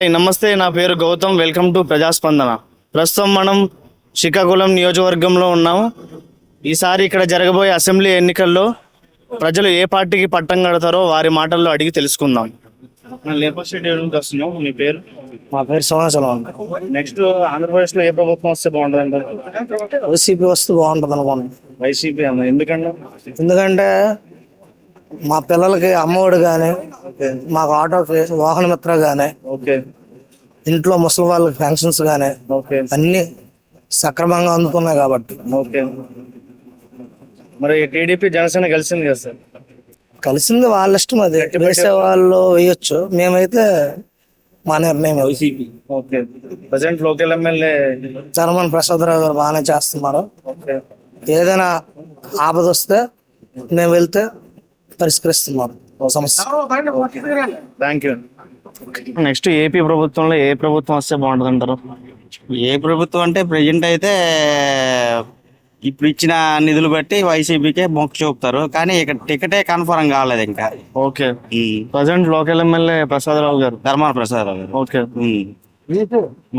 నమస్తే, నా పేరు గౌతమ్. Welcome to ప్రజాస్పందన. ప్రస్తుతం మనం శ్రీకాకుళం నియోజకవర్గంలో ఉన్నాము. ఈసారి ఇక్కడ జరగబోయే అసెంబ్లీ ఎన్నికల్లో ప్రజలు ఏ పార్టీకి పట్టం కడతారో వారి మాటల్లో అడిగి తెలుసుకుందాం. మీ పేరు? మా పేరు సోమేశ్వరం. నెక్స్ట్ ఆంధ్రప్రదేశ్ లో ఏ ప్రభుత్వం వస్తే బాగుంటుంది అంటారు? వైసీపీ వస్తే బాగుంటుంది అనుకోండి. వైసీపీ అన్న ఎందుకంటే? ఎందుకంటే మా పిల్లలకి అమ్మఒడి కానీ, మాకు ఆటోకి వాహన మిత్ర కానీ, ఓకే ఇంట్లో ముసలి వాళ్ళకి పెన్షన్స్ కానీ ఓకే అన్ని సక్రమంగా అందుతున్నాయి కాబట్టి. ఓకే. మరి టీడీపీ జనసేన కలిసింది కదా సార్? కలిసింది వాళ్ళ ఇష్టం, అది వేసే వాళ్ళు వేయొచ్చు. మేమైతే మా నిర్ణయం YCP. Okay. Present local MLA చర్మన్ ప్రసాదరావు గారు బాగానే చేస్తున్నారు. ఓకే. ఏదైనా ఆపద వస్తే మేము వెళ్తే పరిష్కరిస్తున్నారు సమస్య. Thank you. నెక్స్ట్ ఏపీ ప్రభుత్వంలో ఏ ప్రభుత్వం వస్తే బాగుంటుంది అంటారు? ఏ ప్రభుత్వం అంటే ప్రజెంట్ అయితే ఇప్పుడు ఇచ్చిన నిధులు బట్టి వైసీపీకే మొక్కు చూపుతారు, కానీ ఇక్కడ టికెటే కన్ఫర్మ్ కాలేదు ఇంకా. Okay. Present local MLA Prasadarao గారు, ధర్మాన ప్రసాద్ గారు. ఓకే.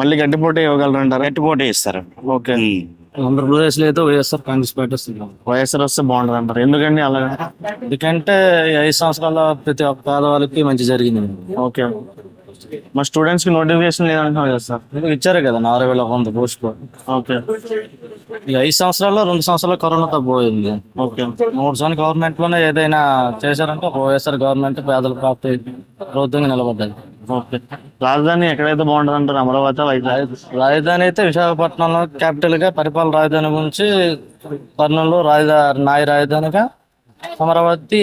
మళ్ళీ గట్టి పోటీ ఇవ్వగలరంటారు? గట్టి పోటీ ఇస్తారు. ఓకే. ఆంధ్రప్రదేశ్ లో అయితే వైఎస్ఆర్ కాంగ్రెస్ పార్టీ వస్తుంది. వైఎస్ఆర్ వస్తే బాగుంటుంది అంటారు, ఎందుకండి అలా? ఎందుకంటే 5 సంవత్సరాల ప్రతి ఒక్క పేదవాళ్ళకి మంచి జరిగింది. ఓకే. మా స్టూడెంట్స్ కి నోటిఫికేషన్ లేదంటున్నారు కదా సార్? ఇచ్చారు కదా 40,100 పోస్టులు. ఓకే. ఈ 5 సంవత్సరాల్లో 2 సంవత్సరాలు కరోనాతో పోయింది. ఓకే. 3 సంవత్సరాలు గవర్నమెంట్ లోనే ఏదైనా చేశారంటే వైఎస్ఆర్ గవర్నమెంట్ పేదల ప్రాప్తి ప్రభుత్వంగా నిలబడ్డది. ఓకే. రాజధాని ఎక్కడైతే బాగుంటుంది అంటారు? అమరావతి, వైజాగ్? రాజధాని అయితే విశాఖపట్నంలో క్యాపిటల్ గా పరిపాలన రాజధాని గురించి, కర్నూలు న్యాయ రాజధానిగా, అమరావతి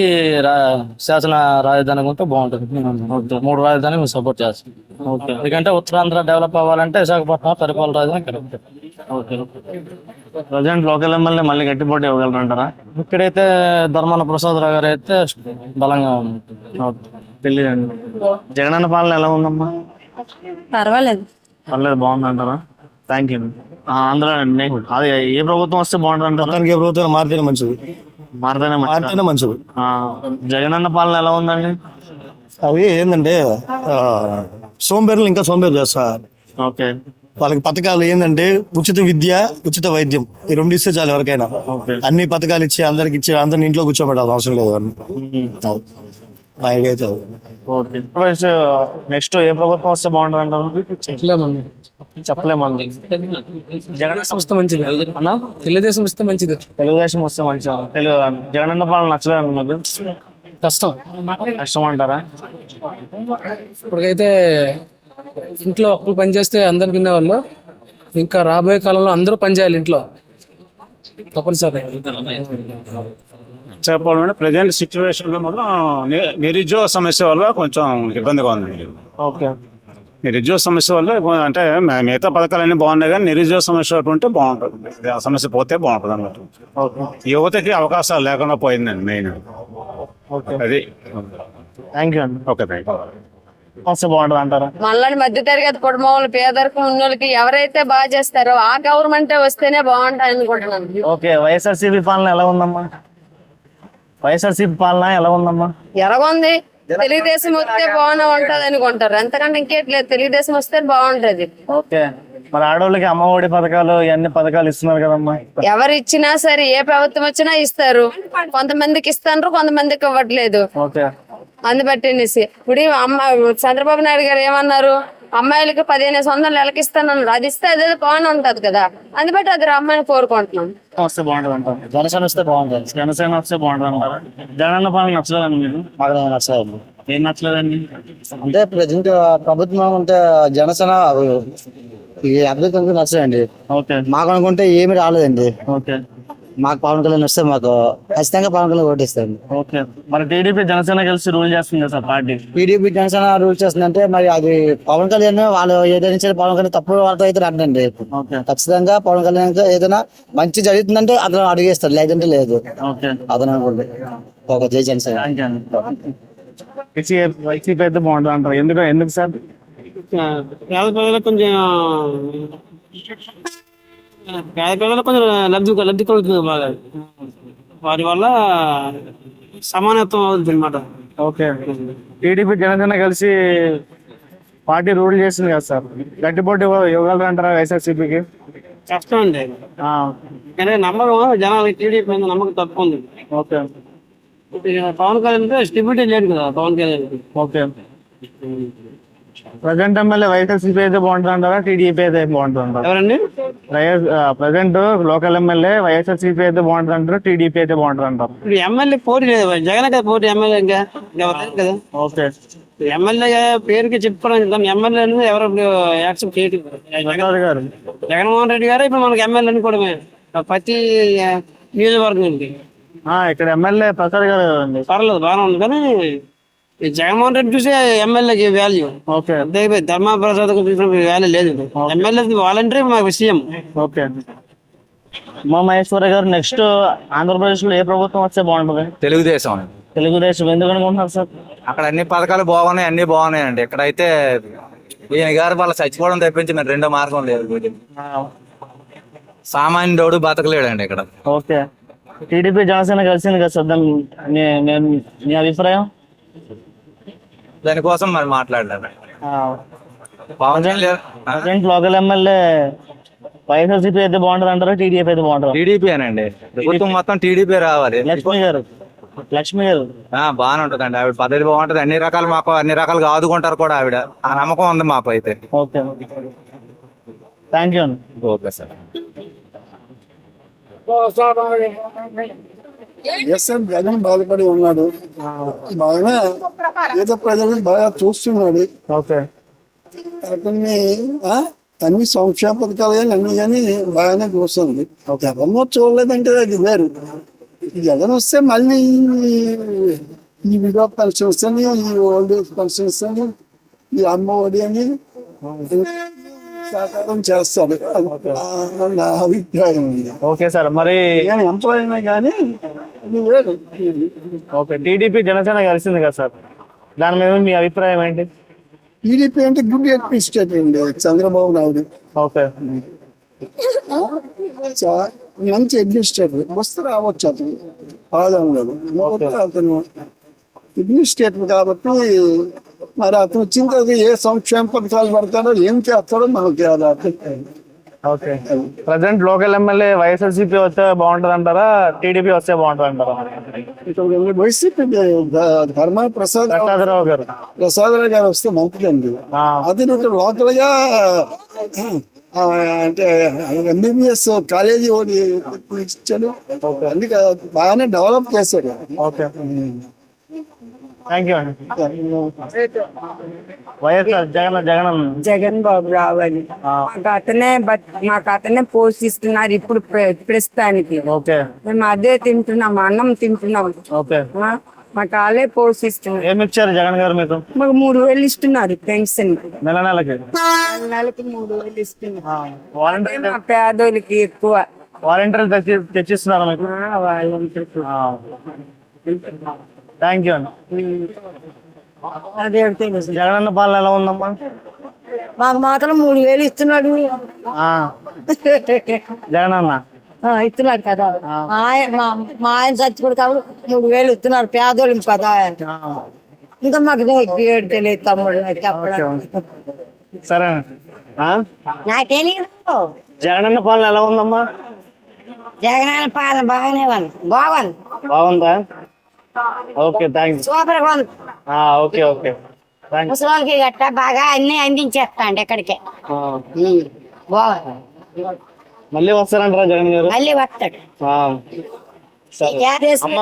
శాసన రాజధాని ఉంటే బాగుంటుంది. 3 రాజధాని మేము సపోర్ట్ చేస్తాం. ఓకే. ఎందుకంటే ఉత్తరాంధ్ర డెవలప్ అవ్వాలంటే విశాఖపట్నం పరిపాలన రాజధాని correct. Okay. Present local MLA మళ్ళీ గట్టి పోటీ ఇవ్వగలరంటారా? ఇక్కడైతే ధర్మాన ప్రసాదరావు గారు అయితే బలంగా ఉంది. తెలియదండి. జగనన్న పాలన ఎలా ఉందమ్మా? పర్వాలేదు. పర్లేదు, బాగుందంటారా? Thank you. ఆంధ్ర అది ఏ ప్రభుత్వం వస్తే బాగుంటుంది అంటారా? ఏ ప్రభుత్వం మారితేనే మంచిది. మారితేనే మంచిది. జగనన్న పాలన ఎలా ఉందండి? అవి ఏంటంటే సోంబేర్లు ఇంకా సోంబేరు చేస్తారు. ఓకే. వాళ్ళకి పథకాలు ఏంటంటే ఉచిత విద్య, ఉచిత వైద్యం, ఈ 2 ఇస్తే చాలు ఎవరికైనా. అన్ని పథకాలు ఇచ్చి అందరికి ఇచ్చి అందరిని ఇంట్లో కూర్చోబెట్టాల్సిన అవసరం లేదు. ఓకే. నెక్స్ట్ ఏ ప్రభుత్వం వస్తే బాగుంటుంది అంటారు? చెప్పలేమండి. జగన్ సంస్థ మంచిది అన్న, తెలుగుదేశం వస్తే మంచిది. తెలుగుదేశం వస్తే మంచిగా. జగనన్న పాలన నచ్చలేదు మీకు? కష్టం అంటారా? ఇప్పటికైతే ఇంట్లో ఒక్కరు పని చేస్తే అందరు వినేవాళ్ళు. ఇంకా రాబోయే కాలంలో అందరూ పని చేయాలి ఇంట్లో, తప్పనిసరి. చెప్పాలంటే ప్రజెంట్ సిచ్యువేషన్ లో మాత్రం నిరుద్యోగ సమస్య వల్ల కొంచెం ఇబ్బందిగా ఉంది. ఓకే. నిరుద్యోగ సమస్య వల్ల అంటే మిగతా పథకాలన్నీ బాగున్నాయి, కానీ నిరుద్యోగ సమస్య ఉంటే బాగుంటుంది. ఆ సమస్య పోతే బాగుంటుంది అన్నట్టు. యువతకి అవకాశాలు లేకుండా పోయిందండి మెయిన్. అది. థ్యాంక్ యూ అండి. Okay, thank you. వస్తే బాగుంటుంది అంటారా? మళ్ళీ మధ్య తరగతి కుటుంబంలో పేదరికం ఉన్నోళ్ళకి ఎవరైతే బాగా చేస్తారో ఆ గవర్నమెంట్ వస్తేనే బాగుంటుంది అనుకుంటున్నాను. ఓకే. వైఎస్ఆర్సీపీ పాలన ఎలా ఉందమ్మా? వైఎస్ఆర్సీపీ పాలన ఎలా ఉందమ్మా? ఎలాగుంది? తెలుగుదేశం వస్తే బాగానే ఉంటది అనుకుంటారు, ఎంతకంటే ఇంకేట్లేదు. తెలుగుదేశం వస్తే బాగుంటది. ఓకే. మరి ఆడవాళ్ళకి అమ్మఒడి పథకాలు ఇవన్నీ పథకాలు ఇస్తున్నారు కదమ్మా? ఎవరు ఇచ్చినా సరే, ఏ ప్రభుత్వం వచ్చినా ఇస్తారు. కొంతమందికి ఇస్తారు, కొంతమందికి ఇవ్వట్లేదు. ఓకే. అందుబట్టి ఇప్పుడు చంద్రబాబు నాయుడు గారు ఏమన్నారు, అమ్మాయిలకి 15,000 నెలకి ఇస్తానన్నారు. అది ఇస్తే అదే బాగానే ఉంటది కదా, అందుబట్టి అది రమ్మని కోరుకుంటున్నాం. వస్తే బాగుంటుంది అంటారు. జనసేన వస్తే బాగుంటుంది. జనసేన వస్తే బాగుంటుంది అంటారా? జగనన్న పాలన నచ్చలేదండి మీకు? మాకు నచ్చలేదు. ఏం నచ్చలేదండి? అంటే ప్రజెంట్ ప్రభుత్వం అంటే జనసేన ఈ అభివృద్ధి నచ్చదండి. ఓకే. మాకు అనుకుంటే ఏమి రాలేదండి. ఓకే. మాకు పవన్ కళ్యాణ్ వస్తే మాకు ఖచ్చితంగా పవన్ కళ్యాణ్ ఓటేస్తాను. ఓకే. మరి టీడీపీ జనసేన కలిసి రూల్ చేస్తుంది కదా sir party? TDP Janasena rule చేస్తుందంటే మరి అది పవన్ కళ్యాణ్ వాళ్ళు ఏదైనా పవన్ కళ్యాణ్ తప్పుడు వాళ్ళతో అయితే రండి. ఓకే. ఖచ్చితంగా పవన్ కళ్యాణ్ ఏదైనా మంచి జరుగుతుందంటే అతను అడిగేస్తాడు, లేదంటే లేదు. ఓకే. అతను అనుకోండి ఒక జై జనసేన. వైసీపీ అయితే బాగుంటుంది అంటారు, ఎందుకు సార్? పేద ప్రజలకు కొంచెం లబ్ధి కలుగుతుంది బాగా. వారి వల్ల సమానత్వం అవుతుంది అనమాట. ఓకే. టీడీపీ జనసేన కలిసి పార్టీ రూల్ చేసింది కదా సార్, గట్టిపోటీ ఇవ్వగలరు అంటారా వైఎస్ఆర్సీపీకి? కష్టం అండి, కానీ నమ్మకం జనాలకి టీడీపీ మీద నమ్మకం తక్కువ ఉంది. ఓకే పవన్ కళ్యాణ్ స్టెబిలిటీ లేదు కదా Pawan Kalyan. Okay. Present MLA YSRCP అయితే బాగుంటుంది అంటారా, టీడీపీ అయితే బాగుంటుంది అంటారా? ఎవరండి? ప్రజెంట్ లోకల్ ఎమ్మెల్యే వైఎస్ఆర్సీపీ అయితే బాగుంటుంది అంటారు, టీడీపీ అయితే బాగుంటుంది అంటారు? ఇప్పుడు ఎమ్మెల్యే పోటీ లేదు, జగన్ కదా పోటీ ఎమ్మెల్యే, ఇంకా ఎవరు లేదు కదా. ఓకే. ఎమ్మెల్యే పేరుకి చెప్పుకోవడానికి దాన్ని ఎమ్మెల్యే అనేది ఎవరు యాక్సెప్ట్ చేయడం. ప్రసాద్ గారు జగన్మోహన్ రెడ్డి గారు ఇప్పుడు మనకి ఎమ్మెల్యే అనుకోవడమే ప్రతి నియోజకవర్గానికి. ఇక్కడ ఎమ్మెల్యే ప్రసాద్ గారు అండి. పర్లేదు బాగానే ఉంది, కానీ ఈ జగన్మోహన్ రెడ్డి చూసే ఎమ్మెల్యేకి వాల్యూ. ఓకే. అంతే ధర్మప్రసాద్ చూసిన వాల్యూ లేదు. ఎమ్మెల్యే వాలంటరీ మాకు సీఎం. ఓకే. మా మహేశ్వర గారు నెక్స్ట్ ఆంధ్రప్రదేశ్ లో ఏ ప్రభుత్వం వస్తే బాగుంటుంది? తెలుగుదేశం. తెలుగుదేశం ఎందుకు అనుకుంటున్నారు సార్? అక్కడ అన్ని పథకాలు బాగున్నాయి, అన్ని బాగున్నాయండి. ఇక్కడైతే ఈయన గారు వాళ్ళ చచ్చిపోవడం తప్పించి మరి రెండో మార్గం లేదు. సామాన్యుడు బతకలేడండి ఇక్కడ. ఓకే. టీడీపీ జనసేన కలిసింది కదా సార్, మీ అభిప్రాయం? దానికోసం మరి మాట్లాడలేదు. Pawan Kalyan present local MLA YSRCP అయితే బాగుంటుంది అంటారా, టీడీపీ అయితే బాగుంటుంది? టీడీపీ అనండి, ప్రభుత్వం మొత్తం టీడీపీ రావాలి. లక్ష్మి గారు బాగానే ఉంటదండి, ఆవిడ పద్ధతి బాగుంటది. అన్ని రకాలు మాకు అన్ని రకాలుగా ఆదుకుంటారు కూడా ఆవిడ. ఆ నమ్మకం ఉంది మాకు అయితే. ఓకే, థ్యాంక్ యూ అండి. Okay sir. ఎస్ఎం జగన్ బాధపడి ఉన్నాడు, బాగా పేద ప్రజలను బాగా చూస్తున్నాడు. ఓకే. అతన్ని అన్ని సంక్షేమ పథకాలు కానీ అన్ని కానీ బాగానే చూస్తుంది. జగన్ చూడలేదంటే అది వేరు. జగన్ వస్తే మళ్ళీ ఈ విడో పెన్షన్స్ అని, ఈ ఓల్డ్ ఏజ్ పెన్షన్స్ అని, ఈ అమ్మ ఒడి అని సహకారం చేస్తాడు, నా అభిప్రాయం ఉంది. ఓకే సార్, మరి ఎంప్లాయ్ అయినా కానీ అది వేరు. ఓకే. టీడీపీ జనసేన కలిసింది కదా సార్, దాని మీద మీ అభిప్రాయం ఏంటి? టీడీపీ అంటే గుడ్ అడ్మినిస్ట్రేట్ అండి చంద్రబాబు నాయుడు. ఓకే. మంచి అడ్మినిస్ట్రేటర్ వస్తే రావచ్చు అతను, ఆదాయం అతను అడ్మినిస్ట్రేటర్ కాబట్టి మరి అతను వచ్చిన తర్వాత ఏ సంక్షేమ పథకాలు పడతాడో ఏం చేస్తాడో మనకి అర్థం. Okay. Present local MLA YSRCP వస్తే బాగుంటుంది అంటారా, టీడీపీ వస్తే బాగుంటుంది అంటారా? వైసీపీ ధర్మ ప్రసాదరావు గారు వస్తే మంచిదండి. అది లోకల్ గా అంటే ఎంబీబీఎస్ కాలేజీ ఇచ్చాడు, అందుకే బాగానే డెవలప్ చేశాడు. ఓకే, థ్యాంక్ యూ అండి. వైఎస్ఆర్ జగన్ బాబు రావాలి, మాకు అతనే పోషిస్తున్నారు ఇప్పుడు ప్రస్తుతానికి. ఓకే. మేము అదే తింటున్నాం, అన్నం తింటున్నాం. ఓకే. మాకు వాళ్ళే పోషిస్తున్నారు. ఏమి ఇచ్చారు జగన్ గారు మీకు? మాకు 3,000 ఇస్తున్నారు పెన్షన్, నెలకి నెలకి 3,000 ఇస్తున్నారు. వాలంటీర్ మా పేదోళ్ళకి ఎక్కువ వాలంటీర్లు తెచ్చిస్తున్నారు మీకు? థ్యాంక్ యూ అండి. అదే జగన్ అన్న పాలన ఎలా ఉందమ్మా? మాకు మాత్రం 3,000 ఇస్తున్నాడు. జగన్ అన్న ఇస్తున్నారు కదా, మా ఆయన చచ్చిపోడు కాబట్టి 3,000 ఇస్తున్నారు పేదోళ్ళకి కదా. ఇంకా మాకు ఏడు తెలియదు తమ్ముడు చెప్పడం. సరే, నాకు తెలియదు. జగన్ అన్న పాలన ఎలా ఉందమ్మా? జగన్ పాలన బాగానే బాగుందా? Okay, thank you. సూపర్ గా ఉంది. Okay, okay, thank you. ముసలికి గట్ట బాగా అన్ని అందించేస్తాండి ఎక్కడికే. బాగుంది. మళ్ళీ వస్తారంటారా జగన్ గారు? మళ్ళీ వస్తాడు. అమ్మ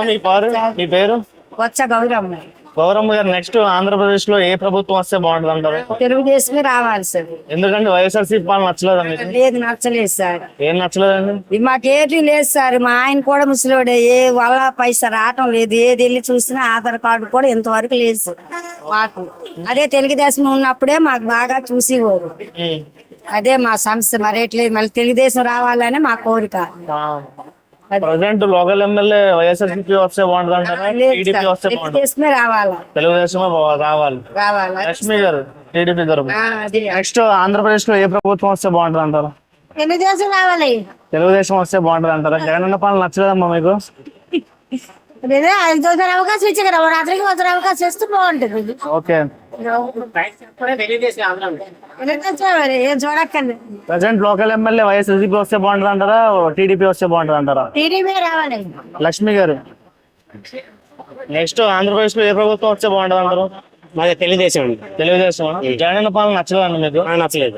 మీ పేరు? వచ్చ గౌరమ్మ. గౌరమ్మ గారు, నెక్స్ట్ ఆంధ్రప్రదేశ్ లో ఏ ప్రభుత్వం వస్తే బాగుంటుంది అంటారు? తెలుగుదేశమే రావాలి సార్. ఎందుకంటే వైఎస్ఆర్సీపీ పాలన నచ్చలేదండి? లేదు, నచ్చలేదు సార్. ఏం నచ్చలేదండి? మాకేది లేదు సార్. మా ఆయన కూడా ముసలివాడే, ఏ వల్ల పైసా రావటం లేదు. ఏది వెళ్ళి చూసినా ఆధార్ కార్డు కూడా ఇంతవరకు లేదు సార్ మాకు. అదే తెలుగుదేశం ఉన్నప్పుడే మాకు బాగా చూసేవారు. అదే మా సమస్య. మరేట్లేదు, మళ్ళీ తెలుగుదేశం రావాలనే మా కోరిక. ప్రజెంట్ లోకల్ ఎమ్మెల్యే వైఎస్ఆర్సీపీ వస్తే బాగుంటుంది అంటారా, టీడీపీ వస్తే బాగుంటుంది? తెలుగుదేశమే రావాలా. తెలుగుదేశమే రావాలి. లక్ష్మి గారు టీడీపీ తరపు. నెక్స్ట్ ఆంధ్రప్రదేశ్ లో ఏ ప్రభుత్వం వస్తే బాగుంటుంది అంటారు? తెలుగుదేశం రావాలి. తెలుగుదేశం వస్తే బాగుంటుంది అంటారా? జగన్ అన్న పాలన నచ్చలేదమ్మా మీకు? అవకాశం ఇచ్చే కదా, రాత్రికి అవకాశం ఇస్తే బాగుంటుంది. ఓకే. ఏం చూడక్కర్లేదు. ప్రజెంట్ లోకల్ ఎమ్మెల్యే వైఎస్ఆర్సీపీ వస్తే బాగుంటుంది అంటారా, టీడీపీ వస్తే బాగుంటుంది అంటారా? టీడీపీ రావాలి. లక్ష్మి గారు, నెక్స్ట్ ఆంధ్రప్రదేశ్ లో ఏ ప్రభుత్వం వస్తే బాగుంటుంది అంటారు? మాది తెలుగుదేశం అండి. తెలుగుదేశం. జగన్ పాలన నచ్చలేదండి మీకు? నచ్చలేదు.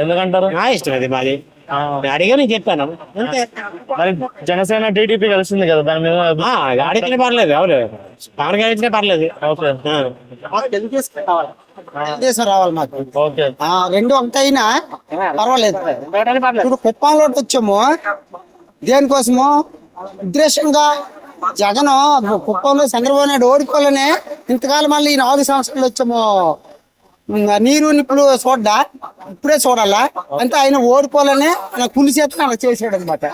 ఎందుకంటారు? నా ఇష్టం అది మాది. అడిగా నేను చెప్పాను అంతే. మరి జనసేన టీడీపీ కలిసింది కదా, దాని మీద అడిగితే పర్లేదు, ఎవరు పవన్ గారు ఇచ్చినా పర్లేదు. ఓకే తెలుగుదేశం రావాలి మాకు. ఓకే. రెండు ఒకటైనా పర్వాలేదు. ఇప్పుడు కుప్పంలోకి వచ్చాము దేనికోసము ఉద్దేశంగా జగన్ కుప్పంలో చంద్రబాబు నాయుడు ఓడిపోలేనే ఇంతకాలం మళ్ళీ ఈ 4 సంవత్సరాలు వచ్చాము నీరు నిప్పులు చూడ్డా ఇప్పుడే చూడాలా అంటే ఆయన ఓడిపోలేనే ఆయన కులి చేత అలా చేసాడు అనమాట.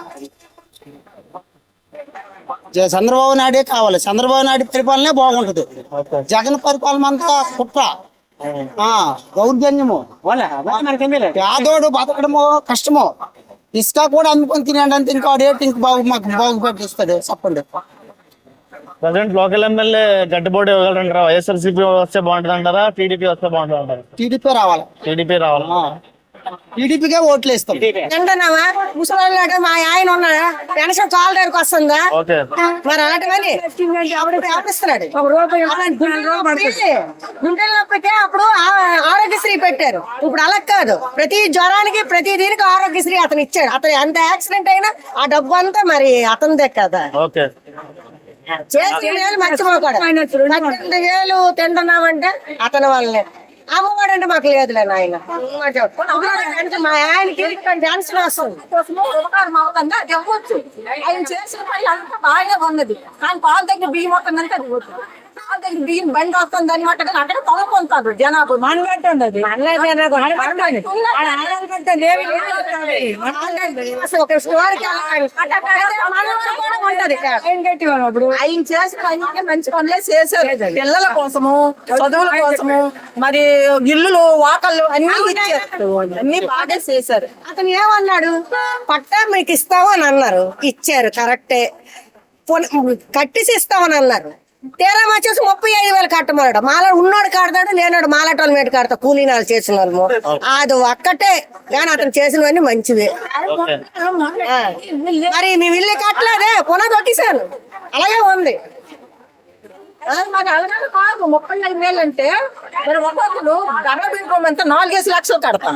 చంద్రబాబు నాయుడే కావాలి. చంద్రబాబు నాయుడు పరిపాలనే బాగుంటది. జగన్ పరిపాలన అంతా కుట్ర, దౌర్జన్యము, పేదోడు బతకడము కష్టము. ఇసుక కూడా అమ్ముకొని తినేటంత ఇంకా రేట్ ఇంక మాకు బాగుపడిస్తాడు. చెప్పండి. ప్రజెంట్ లోకల్ ఎమ్మెల్యే గడ్డిపోటీ ఇవ్వగలరంటారా? వైఎస్ఆర్సీపీ వస్తే బాగుంటుంది అంటారా, టీడీపీ వస్తే బాగుంటుంది అంటారా? టీడీపీ రావాలి. టీడీపీ రావాలి. టీడీపీకే ఓట్లు వేస్తాం. తింటున్నావా? ముసలి మా ఆయన ఉన్నాడా? పెన్షన్ చాలా దగ్గరకు వస్తుందా? ఓకే. మరి అలాంటివన్నీ ఇస్తున్నాడు. గుంటెలప్పటికే అప్పుడు ఆరోగ్యశ్రీ పెట్టారు. ఇప్పుడు అలా కాదు, ప్రతి జ్వరానికి ప్రతి దీనికి ఆరోగ్యశ్రీ అతను ఇచ్చాడు. అతను ఎంత యాక్సిడెంట్ అయినా ఆ డబ్బు అంతా మరి అతనిదే కదా. ఓకే. చేతి వేలు మర్చిపోకూడదు. 18,000 తింటున్నామంటే అతని వాళ్ళే. అమ్మవాడు అంటే మాకు లేదులే నాయన. మా ఆయనకి డాన్స్ వస్తుంది. ఆయన చేసిన పని అంతా బాగానే ఉన్నది, కానీ పాల దగ్గర బియ్యం వస్తుందంటే అది పోతుంది. పాల దగ్గర బియ్యం బండి వస్తుంది అనమాట. అక్కడ కొనుక్కుంటారు జనాభా. మనగట్టు ఉండదు. ఒక స్టోర్కి ఆయన చేసిన పని మంచి పనులే చేశారు. పిల్లల కోసము, చదువుల కోసము, మరి ఇల్లులు వాకళ్ళు అన్ని ఇచ్చారు. అన్ని బాగా చేశారు. అతను ఏమన్నాడు? పట్టా మీకు ఇస్తామని అన్నారు, ఇచ్చారు కరెక్టే. కట్టిసి ఇస్తామని అన్నారు. తీరా వచ్చేసి 35,000 కట్టమన్నాడు. మాల ఉన్నోడు కడతాడు, లేనాడు మాలటోళ్ళు మేట కడతా కూలీనాలు చేసిన వాళ్ళు. అది ఒక్కటే కానీ అతను చేసినవన్నీ మంచివే. మరి మేము ఇల్లు కట్టలేదే, పునఃకొట్టేశాను. అలాగే ఉంది. మాకు అలాగే కాదు. 35,000 అంటే మరి ఒక్కొక్కరు ధర పెట్టుకోమంటే 4-5 లక్షలు కడతాం.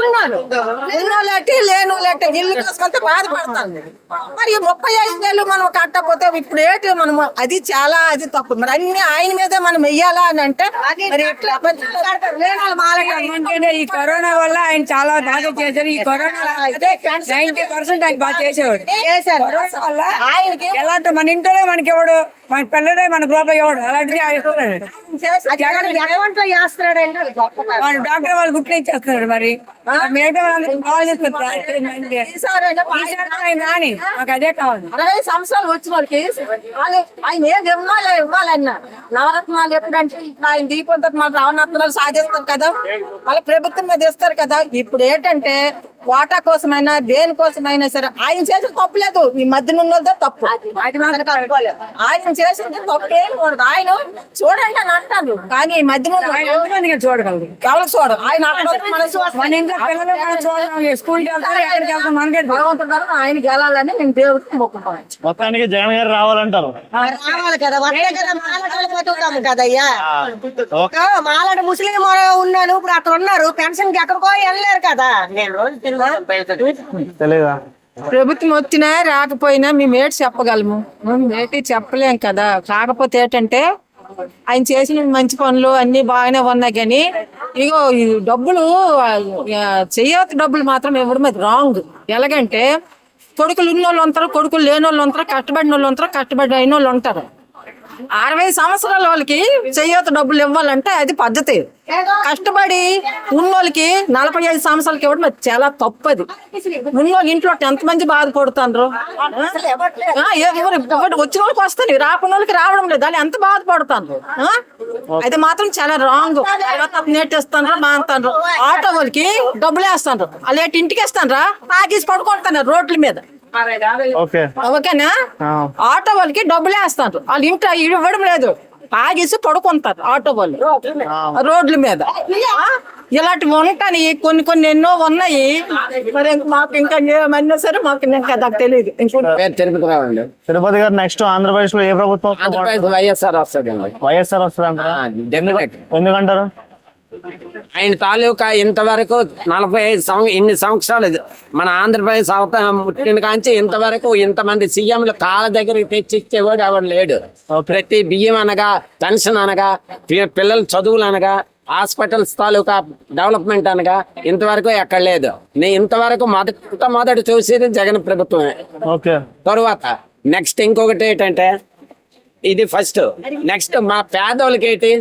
ఉన్నాను ఉన్నోళ్ళంటే లేనోళ్ళంటే ఇల్లు కోసమంటే బాధపడతాను. మరి 35,000 మనం కట్టకపోతే ఇప్పుడు ఏంటి మనం? అది చాలా అది తప్పు. మరి అన్ని ఆయన మీదే మనం వెయ్యాలా అని అంటే మరి ఈ కరోనా వల్ల ఆయన చాలా బాగా చేశారు. ఈ కరోనా 90% ఆయన బాగా చేసేవాడు. ఆయనకి ఎలాంటి మన ఇంట్లోనే మనకి ఎవడు, మన పిల్లడే మన గ్రూప్ ఎవడు అలాంటిది డాక్టర్ వాళ్ళు గుట్లు ఇచ్చేస్తున్నాడు. మరి మిగతా వాళ్ళకి మాకు అదే కావాలి. 60 సంవత్సరాలు వచ్చిన వాళ్ళకి ఆయన ఏది ఇవ్వాలన్నా నవరత్నాలు ఎప్పుడంటే ఇప్పుడు ఆయన దీపంతో మన రావణత్నాలు సాధిస్తారు కదా, వాళ్ళ ప్రభుత్వం మీద ఇస్తారు కదా. ఇప్పుడు ఏంటంటే వాటా కోసమైనా దేనికోసమైనా సరే ఆయన చేసిన తప్పు లేదు. ఈ మధ్యన ఉన్నదే తప్పు. ఆయన చేసింది తప్పేం కూడదు. ఆయన చూడండి అని అంటారు, కానీ ఈ మధ్యన చూడగలరు. ఎవరు చూడరు. ఆయన మన ఇంట్లో పిల్లలు చూడాలి, స్కూల్కి వెళ్తారు, ఎక్కడికి వెళ్తాం, మనకే భగవంతుడు ఆయన గెలాలని నేను దేవుడికి మొక్కుతాను. మొత్తానికి జగన్ గారు రావాలంటారు. రావాలి కదా, వస్తే కదా మాలటోళ్ళు బతుకుతాము కదయ్యా. మాలట ముస్లిం ఉన్నాను, ఇప్పుడు అక్కడ ఉన్నారు, పెన్షన్ కి ఎక్కడికో వెళ్ళలేరు కదా. తెలీదా? ప్రభుత్వం వచ్చినా రాకపోయినా మేము ఏంటి చెప్పగలము? మేము ఏంటి చెప్పలేం కదా. కాకపోతే ఏంటంటే ఆయన చేసిన మంచి పనులు అన్ని బాగానే ఉన్నాయి, కానీ ఇగో ఈ డబ్బులు చెయ్యవద్దు. డబ్బులు మాత్రం ఇవ్వడం అది రాంగ్. ఎలాగంటే కొడుకులు ఉన్న వాళ్ళు ఉంటారు, కొడుకులు లేని వాళ్ళు ఉంటారు, కష్టపడిన వాళ్ళు ఉంటారు, కష్టపడి అయిన వాళ్ళు ఉంటారు. 60 సంవత్సరాల వాళ్ళకి చెయ్యవద్దు డబ్బులు ఇవ్వాలంటే అది పద్ధతి. కష్టపడి ఉన్నోళ్ళకి 45 సంవత్సరాలకి ఇవ్వడం అది చాలా తప్పది. ఉన్నోళ్ళు ఇంట్లో ఎంతమంది బాధపడుతున్నారు. వచ్చిన వాళ్ళకి వస్తాను, రాకున్న వాళ్ళకి రావడం లేదు, వాళ్ళు ఎంత బాధపడుతున్నారు. అది మాత్రం చాలా రాంగ్. నేర్టిస్తాను మాంతాను. ఆటో వాళ్ళకి డబ్బులు వేస్తాను, వాళ్ళు ఇంటికి వేస్తాను, తాగేసి పడుకుంటున్నారు రోడ్ల మీద. ఓకేనా? ఆటో వాళ్ళకి డబ్బులు వేస్తారు, వాళ్ళు ఇంట్లో ఇవ్వడం లేదు. ఆగేసి పడుకుంటారు ఆటో వాళ్ళు రోడ్ల మీద. ఇలాంటివి ఉంటాయి కొన్ని కొన్ని ఎన్నో ఉన్నాయి. మరి మాకు ఇంకా ఏమన్నా సరే మాకు ఇంకా నాకు తెలియదు. తిరుపతి గారు నెక్స్ట్ ఆంధ్రప్రదేశ్ లో ఏ ప్రభుత్వం వస్తే బాగుంటుంది? వైఎస్ఆర్ వస్తుంది. వైఎస్ఆర్ వస్తుంది అంటారా? ఎందుకంటారు? ఆయన తాలూకా ఇంతవరకు 45 ఇన్ని సంవత్సరాలు మన ఆంధ్రప్రదేశ్ పుట్టిన కాంచి ఇంతవరకు ఇంతమంది సీఎంలు కాళ్ళ దగ్గరికి తెచ్చి ఇచ్చేవాడు ఎవరు లేడు. ప్రతి బియ్యం అనగా, పెన్షన్ అనగా, పిల్లల చదువులు అనగా, హాస్పిటల్స్ తాలూకా డెవలప్మెంట్ అనగా ఇంతవరకు ఎక్కడ లేదు. నేను ఇంతవరకు మొదటి చూసేది జగన్ ప్రభుత్వమే. ఓకే. తరువాత నెక్స్ట్ ఇంకొకటి ఏంటంటే ఇది ఫస్ట్. నెక్స్ట్ మా పేదోళ్ళకి ఏంటి,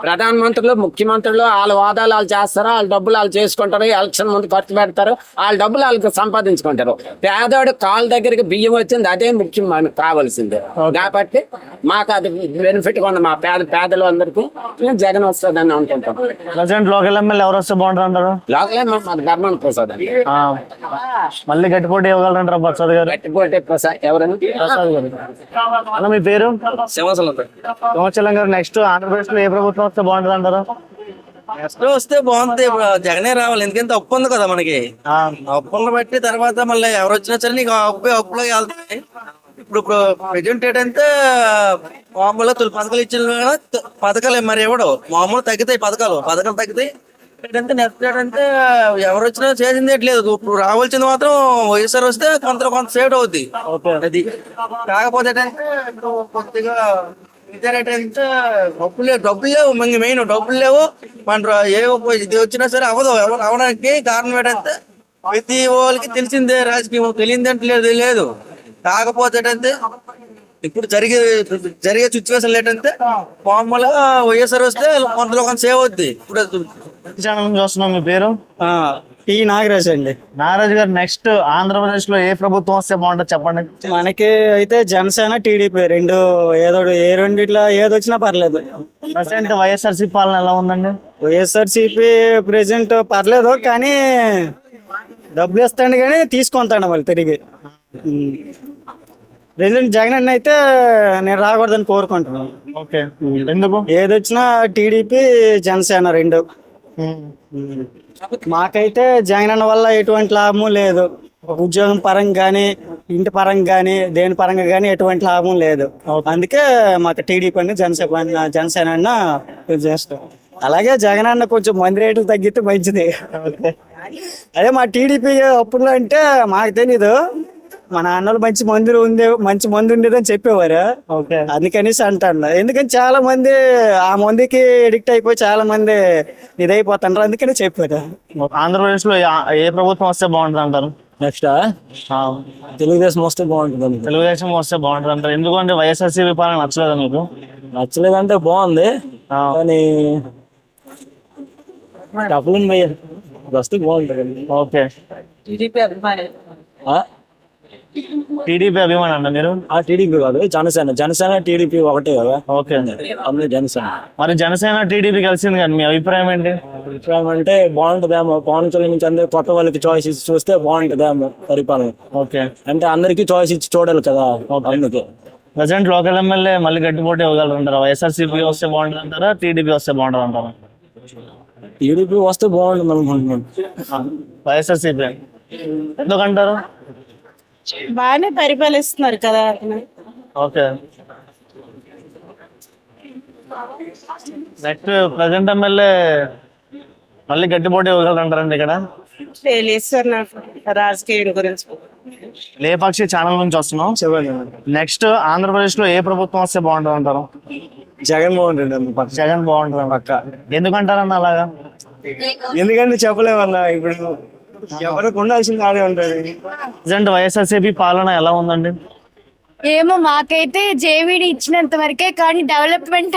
ప్రధానమంత్రులు ముఖ్యమంత్రులు వాళ్ళ హోదాలు వాళ్ళు చేస్తారు, వాళ్ళ డబ్బులు వాళ్ళు చేసుకుంటారు, ఎలక్షన్ ముందు ఖర్చు పెడతారు, వాళ్ళ డబ్బులు వాళ్ళకి సంపాదించుకుంటారు. పేదోడు కాళ్ళ దగ్గరికి బియ్యం వచ్చింది, అదే ముఖ్యం మనకు కావాల్సిందే. కాబట్టి మాకు అది బెనిఫిట్ ఉంది. మా పేదలు అందరికీ జగన్ వస్తుందని అనుకుంటాం. ప్రజెంట్ లోకల్ ఎమ్మెల్యే ఎవరు వస్తే బాగుంటుంది అంటారు? లోకల్ మాది ధర్మాన ప్రసాద్ అండి. మళ్ళీ గట్టిపోటీ ఇవ్వగలరంటారా ప్రసాద్ గారు? గట్టిపోటీ ప్రసాద్ ఎవరని? ప్రసాద్ గారు. అన్న మీ పేరు? సింహాచలం గారు. నెక్స్ట్ ఆంధ్రప్రదేశ్ లో ఏ ప్రభుత్వం వస్తే బాగుంటుంది అంటారు? వస్తే బాగుంది. జగనే రావాలి, ఎందుకంటే అప్పు ఉంది కదా మనకి. అప్పులను బట్టి తర్వాత మళ్ళీ ఎవరు వచ్చినా సరే నీకు అప్పులో వెళ్తాయి. ఇప్పుడు ప్రెజెంట్ ఏంటంటే మామూలుగా తొలి పథకాలు ఇచ్చిన పథకాలు మరి ఎవడు మామూలు తగ్గుతాయి. పథకాలు తగ్గుతాయి. ఏంటంటే నెక్స్ట్ ఏంటంటే ఎవరు వచ్చినా చేసింది లేదు. ఇప్పుడు రావాల్సింది మాత్రం వైఎస్ఆర్ వస్తే కొంత సేవ్ అవుద్ది. అది కాకపోతే ఏంటంటే ఇప్పుడు కొద్దిగా ఏంటంటే డబ్బులు లేవు. మెయిన్ డబ్బులు లేవు. మన ఇది వచ్చినా సరే అవదు. ఎవరు అవడానికి కారణం ఏంటంటే ప్రతి వాళ్ళకి తెలిసిందే రాజకీయం, తెలియదంటే లేదు. కాకపోతే ఏంటంటే ఇప్పుడు జరిగే సిచ్యువేషన్ ఏంటంటే మామూలుగా వైఎస్ఆర్ వస్తే కొంత సేవ్ అవుద్ది. ఇప్పుడు చూస్తున్నాం. మీ పేరు? టి నాగరాజ్ అండి. నాగరాజ్ గారు, నెక్స్ట్ ఆంధ్రప్రదేశ్ లో ఏ ప్రభుత్వం వస్తే బాగుంటుంది చెప్పండి. మనకి అయితే జనసేన టీడీపీ రెండు ఏ రెండిట్లో ఏది వచ్చినా పర్లేదు. ప్రజెంట్ వైఎస్ఆర్సీపీ పాలన ఎలా ఉందండి? వైఎస్ఆర్సీపీ ప్రెసెంట్ పర్లేదు, కానీ డబ్బులు ఇస్తాడు కానీ తీసుకుంటాడు వాళ్ళు తిరిగి. ప్రెసిడెంట్ జగన్ అన్న అయితే నేను రాకూడదని కోరుకుంటున్నాను. ఓకే. ఎందుకు? ఏదొచ్చినా టీడీపీ జనసేన రెండు. మాకైతే జగన్ అన్న వల్ల ఎటువంటి లాభం లేదు. ఉద్యోగం పరంగా కానీ, ఇంటి పరంగా కానీ, దేని పరంగా కానీ ఎటువంటి లాభం లేదు. అందుకే మాకు టీడీపీ అని జనసేన అన్న చేస్తాం. అలాగే జగన్ అన్న కొంచెం మంది రేట్లు తగ్గితే మంచిది. అదే మా టీడీపీ అప్పుడు అంటే మాకు తెలీదు. మా నాన్నలు మంచి మందు ఉండేదని చెప్పేవారు. అందుకనేసి అంటాను. ఎందుకని చాలా మంది ఆ మందుకి ఎడిక్ట్ అయిపోయి చాలా మంది ఇదైపోతున్నారు. అందుకని చెప్పారు. ఆంధ్రప్రదేశ్ లో ఏ ప్రభుత్వం వస్తే బాగుంటుంది అంటారు? నెక్స్ట్ తెలుగుదేశం వస్తే బాగుంటుంది. తెలుగుదేశం వస్తే బాగుంటుంది అంటారు. ఎందుకంటే వైఎస్ఆర్సీపీ పాలన నచ్చలేదా మీకు? నచ్చలేదంటే బాగుంది, కానీ డబ్బులు వస్తే బాగుంటుంది. ఓకే. టీడీపీ అభిమానం అంట మీరు? టీడీపీ కాదు, జనసేన టీడీపీ ఒకటే కదా. ఓకే. అందులో జనసేన. మరి జనసేన టీడీపీ కలిసింది కానీ మీ అభిప్రాయం ఏంటి? అభిప్రాయం అంటే బాగుంటుందేమో. పవన్ కళ్యాణ్ నుంచి అందరూ కొత్త వాళ్ళకి చాయిస్ ఇచ్చి చూస్తే బాగుంటుందేమో పరిపాలన. ఓకే. అంటే అందరికీ చాయిస్ ఇచ్చి చూడాలి కదా. అందుకే ప్రజెంట్ లోకల్ ఎమ్మెల్యే మళ్ళీ గట్టిపోటీ ఇవ్వగలరు అంటారా? వైఎస్ఆర్సీపీ వస్తే బాగుంటుంది అంటారా? టీడీపీ వస్తే బాగుంటుంది అంటారా? టీడీపీ వస్తే బాగుంటుంది అనుకుంటున్నాను. వైఎస్ఆర్సీపీ ఎందుకంటారు? బాగానే పరిపాలిస్తున్నారు కదా. ఓకే. నెక్స్ట్ ప్రజెంట్ ఎమ్మెల్యే మళ్ళీ గట్టిపోటీ ఇవ్వగలరంటారండి ఇక్కడ? తెలియదు సార్ నాకు రాజకీయం గురించి. లేపాక్షి ఛానల్ నుంచి వస్తున్నాం. నెక్స్ట్ ఆంధ్రప్రదేశ్ లో ఏ ప్రభుత్వం వస్తే బాగుంటుంది అంటారు? జగన్ బాగుంటుంది. జగన్ బాగుంటుంది పక్క. ఎందుకంటారన్న అలాగా? ఎందుకంటే చెప్పలేమన్నా. ఇప్పుడు ఎవరికి ఉండాల్సింది ఆడే ఉంటుంది. ప్రజెంట్ వైఎస్ఆర్సీపీ పాలన ఎలా ఉందండి? ఏమో మాకైతే జేవీడి ఇచ్చినంత వరకే, కానీ డెవలప్మెంట్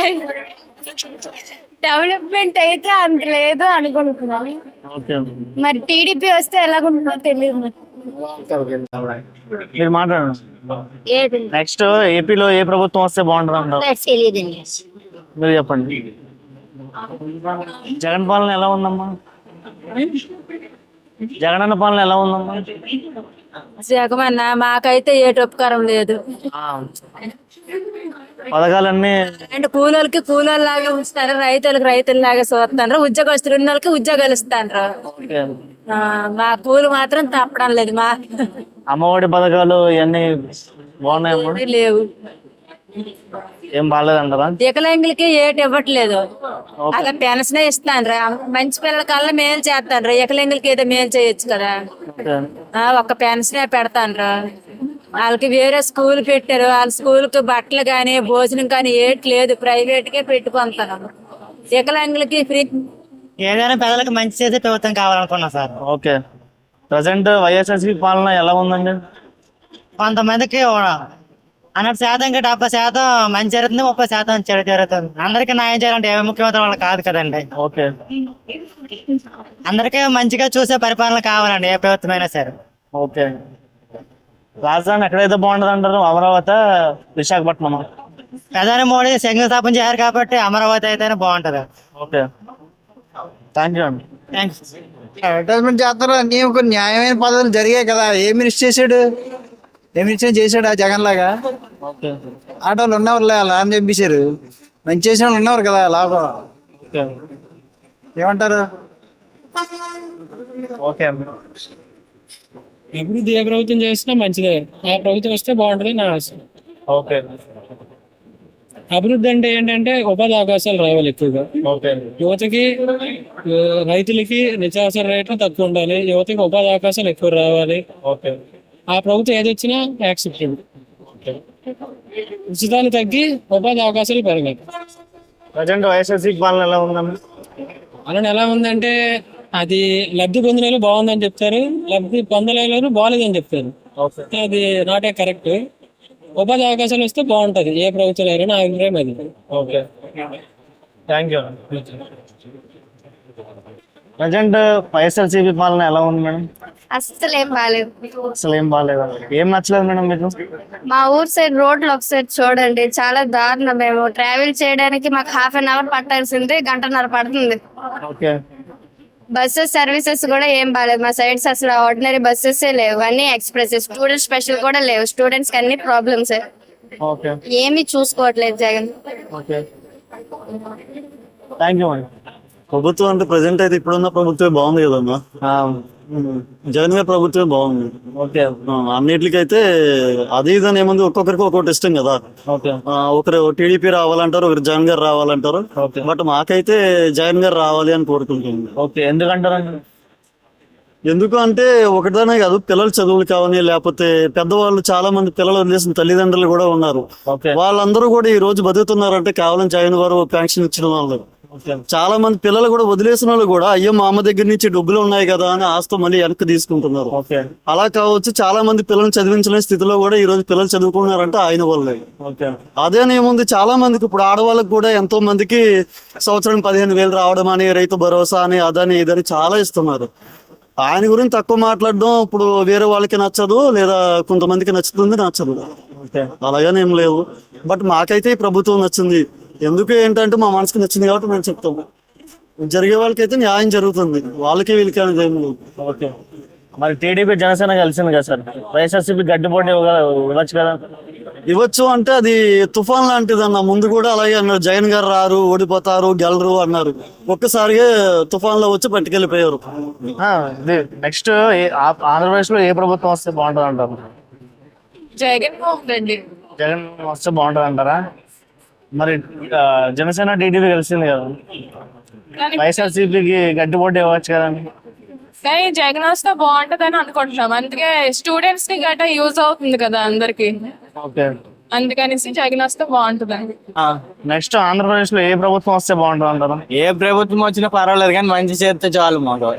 అయితే అంత లేదు అనుకుంటున్నాను. మరి టీడీపీ వస్తే ఎలాగుంటుందో తెలియదు. మీరు మాట్లాడండి. నెక్స్ట్ ఏపీలో ఏ ప్రభుత్వం వస్తే బాగుంటుంది అంటారు? మీరు చెప్పండి. జగన్ పాలన ఎలా ఉందమ్మా? జగనన్న పాలన ఎలా ఉందమ్మా? జగమన్న మాకైతే ఏ ఉపకారం లేదు. పథకాలన్నీ అంటే కూలోళ్ళకి కూలోళ్ళ లాగా ఉంచుతారు, రైతులకు రైతుల్లాగా చూస్తున్నారు, ఉద్యోగస్తులు ఉన్న వాళ్ళకి ఉద్యోగాలు ఇస్తారు. మా కూలి మాత్రం తప్పడం లేదు. మా అమ్మఒడి పథకాలు ఇవన్నీ బాగున్నాయమ్మా? లేవు. ఏం బాగాలేదంటారా? వికలాంగులకి ఏటి ఇవ్వట్లేదు, అలా పెన్షన్ ఇస్తాను. మంచి పిల్లల కల్లా మేలు చేస్తాను. వికలాంగులకి ఏదో మేలు చేయొచ్చు కదా. ఒక్క పెన్షనే పెడతాను. వాళ్ళకి వేరే స్కూల్ పెట్టారు, వాళ్ళ స్కూల్ కి బట్టలు కానీ భోజనం కానీ ఏటి లేదు, ప్రైవేట్ కే పెట్టుకుంటాను. వికలాంగులకి ఫ్రీ. ఏదైనా పేదలకు మంచి చేసే ప్రభుత్వం కావాలనుకున్నా సార్. ఓకే. ప్రజెంట్ వైఎస్ఆర్సీపీ పాలన ఎలా ఉందండి? కొంతమందికి 100% 70% మంచి జరుగుతుంది, 30% చెడు జరుగుతుంది. అందరికీ న్యాయం చేయాలంటే ఏ ముఖ్యమంత్రి వాళ్ళు కాదు కదండి. ఓకే. అందరికీ మంచిగా చూసే పరిపాలన కావాలండి, ఏ ప్రభుత్వం అయినా సరే. ఓకే. రాజధాని ఎక్కడైతే బాగుంటది అంటారు? అమరావతి, విశాఖపట్నం? ప్రధాని మోడీ శంకుస్థాపన చేశారు కాబట్టి అమరావతి అయితేనే బాగుంటది. ఓకే, థ్యాంక్ యూ అండి. థ్యాంక్స్. అడ్వర్టైజ్మెంట్ చేస్తారు, అన్ని ఒక న్యాయమైన పద్ధతులు జరిగాయి కదా. ఏ మినిస్టర్ చేశాడు? ఏ మినిస్టర్ చేశాడు ఆ జగన్ లాగా? ఓకే. ఆటోలు ఉన్నవారు అలా అని చెప్పేశారు, మంచి చేసిన వాళ్ళు ఉన్నవారు కదా లాభం. ఓకే. ఏమంటారు? ఓకే అండి. అభివృద్ధి ఏ ప్రభుత్వం చేసినా మంచిదే, ఆ ప్రభుత్వం వస్తే బాగుంటుంది నా ఆశ. ఓకే. అభివృద్ధి అంటే ఏంటంటే ఉపాధి అవకాశాలు రావాలి ఎక్కువగా. ఓకే. యువతకి, రైతులకి నిత్యావసర రేట్లు తక్కువ ఉండాలి, యువతకి ఉపాధి అవకాశాలు ఎక్కువ రావాలి. ఓకే. ఆ ప్రభుత్వం ఏది వచ్చినా యాక్సెప్టెడ్. ఉచితాలు తగ్గి ఉపాధి అవకాశాలు పెరగాలి. ప్రజెంట్ వైఎస్ఆర్సీపీ పాలన ఎలా ఉందండి? అలానే ఎలా ఉందంటే అది లబ్ధి పొందిన వాళ్ళు బాగుందని చెప్తారు, లబ్ధి పొందలేని బాగాలేదని చెప్తారు. అది నాట్ ఏ కరెక్ట్. ఉపాధి అవకాశాలు వస్తే బాగుంటది ఏ ప్రభుత్వం అయినా, నా అభిప్రాయం అది. Okay, thank you. Present YSRCP పాలన ఎలా ఉంది మేడం? అస్సలు ఏం బాగాలేదు. అసలు ఏం బాగాలేదా? ఏం నచ్చలేదు మేడం మీకు? మా ఊరు సైడ్ రోడ్లు ఒకసారి చూడండి, చాలా దారుణం. మేము ట్రావెల్ చేయడానికి మాకు 1/2 hour పట్టాల్సింది 1.5 పడుతుంది. ఓకే. బస్సెస్ సర్వీసెస్ కూడా ఏం బాగాలేదు మా సైడ్స్. అసలు ఆర్డినరీ బస్సెస్ లేవు, అన్ని ఎక్స్ప్రెస్. స్టూడెంట్ స్పెషల్ కూడా లేవు. స్టూడెంట్స్ కి అన్ని ప్రాబ్లమ్స్. ఓకే. ఏమీ చూసుకోవట్లేదు Jagan. Okay, thank you madam. ప్రభుత్వం అంటే ప్రజెంట్ అయితే ఇప్పుడున్న ప్రభుత్వమే బాగుంది కదమ్మా. జగన్ గారి ప్రభుత్వమే బాగుంది. ఓకే. అన్నిటికైతే అది ఇదని ఏముంది, ఒక్కొక్కరికి ఒక్కొక్కటి ఇష్టం కదా. ఓకే. ఒకరు టీడీపీ రావాలంటారు, ఒకరు జగన్ గారు రావాలంటారు. బట్ మాకైతే జగన్ గారు రావాలి అని కోరుకుంటుంది. ఓకే, ఎందుకంటారండి? ఎందుకు అంటే ఒకటిదానే కాదు, పిల్లల చదువులు కావని, లేకపోతే పెద్దవాళ్ళు చాలా మంది పిల్లలు వదిలేసిన తల్లిదండ్రులు కూడా ఉన్నారు. వాళ్ళందరూ కూడా ఈ రోజు బతుకుతున్నారంటే కేవలం జగన్ గారు పెన్షన్ ఇచ్చిన వాళ్ళు. చాలా మంది పిల్లలు కూడా వదిలేసిన వాళ్ళు కూడా అయ్యో మా అమ్మ దగ్గర నుంచి డబ్బులు ఉన్నాయి కదా అని ఆస్తో మళ్ళీ వెనక్కి తీసుకుంటున్నారు. అలా కావచ్చు, చాలా మంది పిల్లల్ని చదివించలేని స్థితిలో కూడా ఈ రోజు పిల్లలు చదువుకున్నారంటే ఆయన వల్లే. అదేనేముంది, చాలా మందికి ఇప్పుడు ఆడవాళ్ళకి కూడా ఎంతో మందికి సంవత్సరం 15,000 రావడం అని, రైతు భరోసా అని, అదని ఇదని చాలా ఇస్తున్నారు. ఆయన గురించి తక్కువ మాట్లాడడం ఇప్పుడు వేరే వాళ్ళకి నచ్చదు, లేదా కొంతమందికి నచ్చుతుంది, నచ్చదు. అలాగనేం లేవు. బట్ మాకైతే ఈ ప్రభుత్వం నచ్చింది. ఎందుకు ఏంటంటే మా మనసుకు నచ్చింది కాబట్టి మేము చెప్తాము. జరిగే వాళ్ళకైతే న్యాయం జరుగుతుంది, వాళ్ళకి వీళ్ళకి అనేది ఏం లేదు. ఓకే. మరి టీడీపీ జనసేన కలిసింది కదా సార్, వైఎస్ఆర్సీపీ గడ్డిపోటీ ఇవ్వచ్చు కదా? ఇవ్వచ్చు అంటే అది తుఫాన్ లాంటిది అన్న. ముందు కూడా అలాగే అన్నారు, జగన్ గారు రారు, ఓడిపోతారు, గెలరు అన్నారు. ఒక్కసారిగా తుఫాన్ లో వచ్చి పట్టుకెళ్ళిపోయారు. నెక్స్ట్ ఆంధ్రప్రదేశ్ లో ఏ ప్రభుత్వం వస్తే బాగుంటుంది అంటారు? జగన్మోహన్ రెడ్డి. జగన్ వస్తే బాగుంటుంది అంటారా? మరి జనసేన టీడీపీ కలిసింది కదా, వైఎస్ఆర్సీపీకి గడ్డిపోటీ ఇవ్వచ్చు కదండి? కానీ జగన్ వస్తే బాగుంటది అని అనుకుంటున్నాం. అందుకే స్టూడెంట్స్ కి గట్రా యూజ్ అవుతుంది కదా అందరికి. ఓకే. అందుకనేసి జగన్ వస్తే బాగుంటది. నెక్స్ట్ ఆంధ్రప్రదేశ్ లో ఏ ప్రభుత్వం వస్తే బాగుంటుంది అంటారు? ఏ ప్రభుత్వం వచ్చినా పర్వాలేదు కానీ మంచి చేస్తే చాలు మాకు.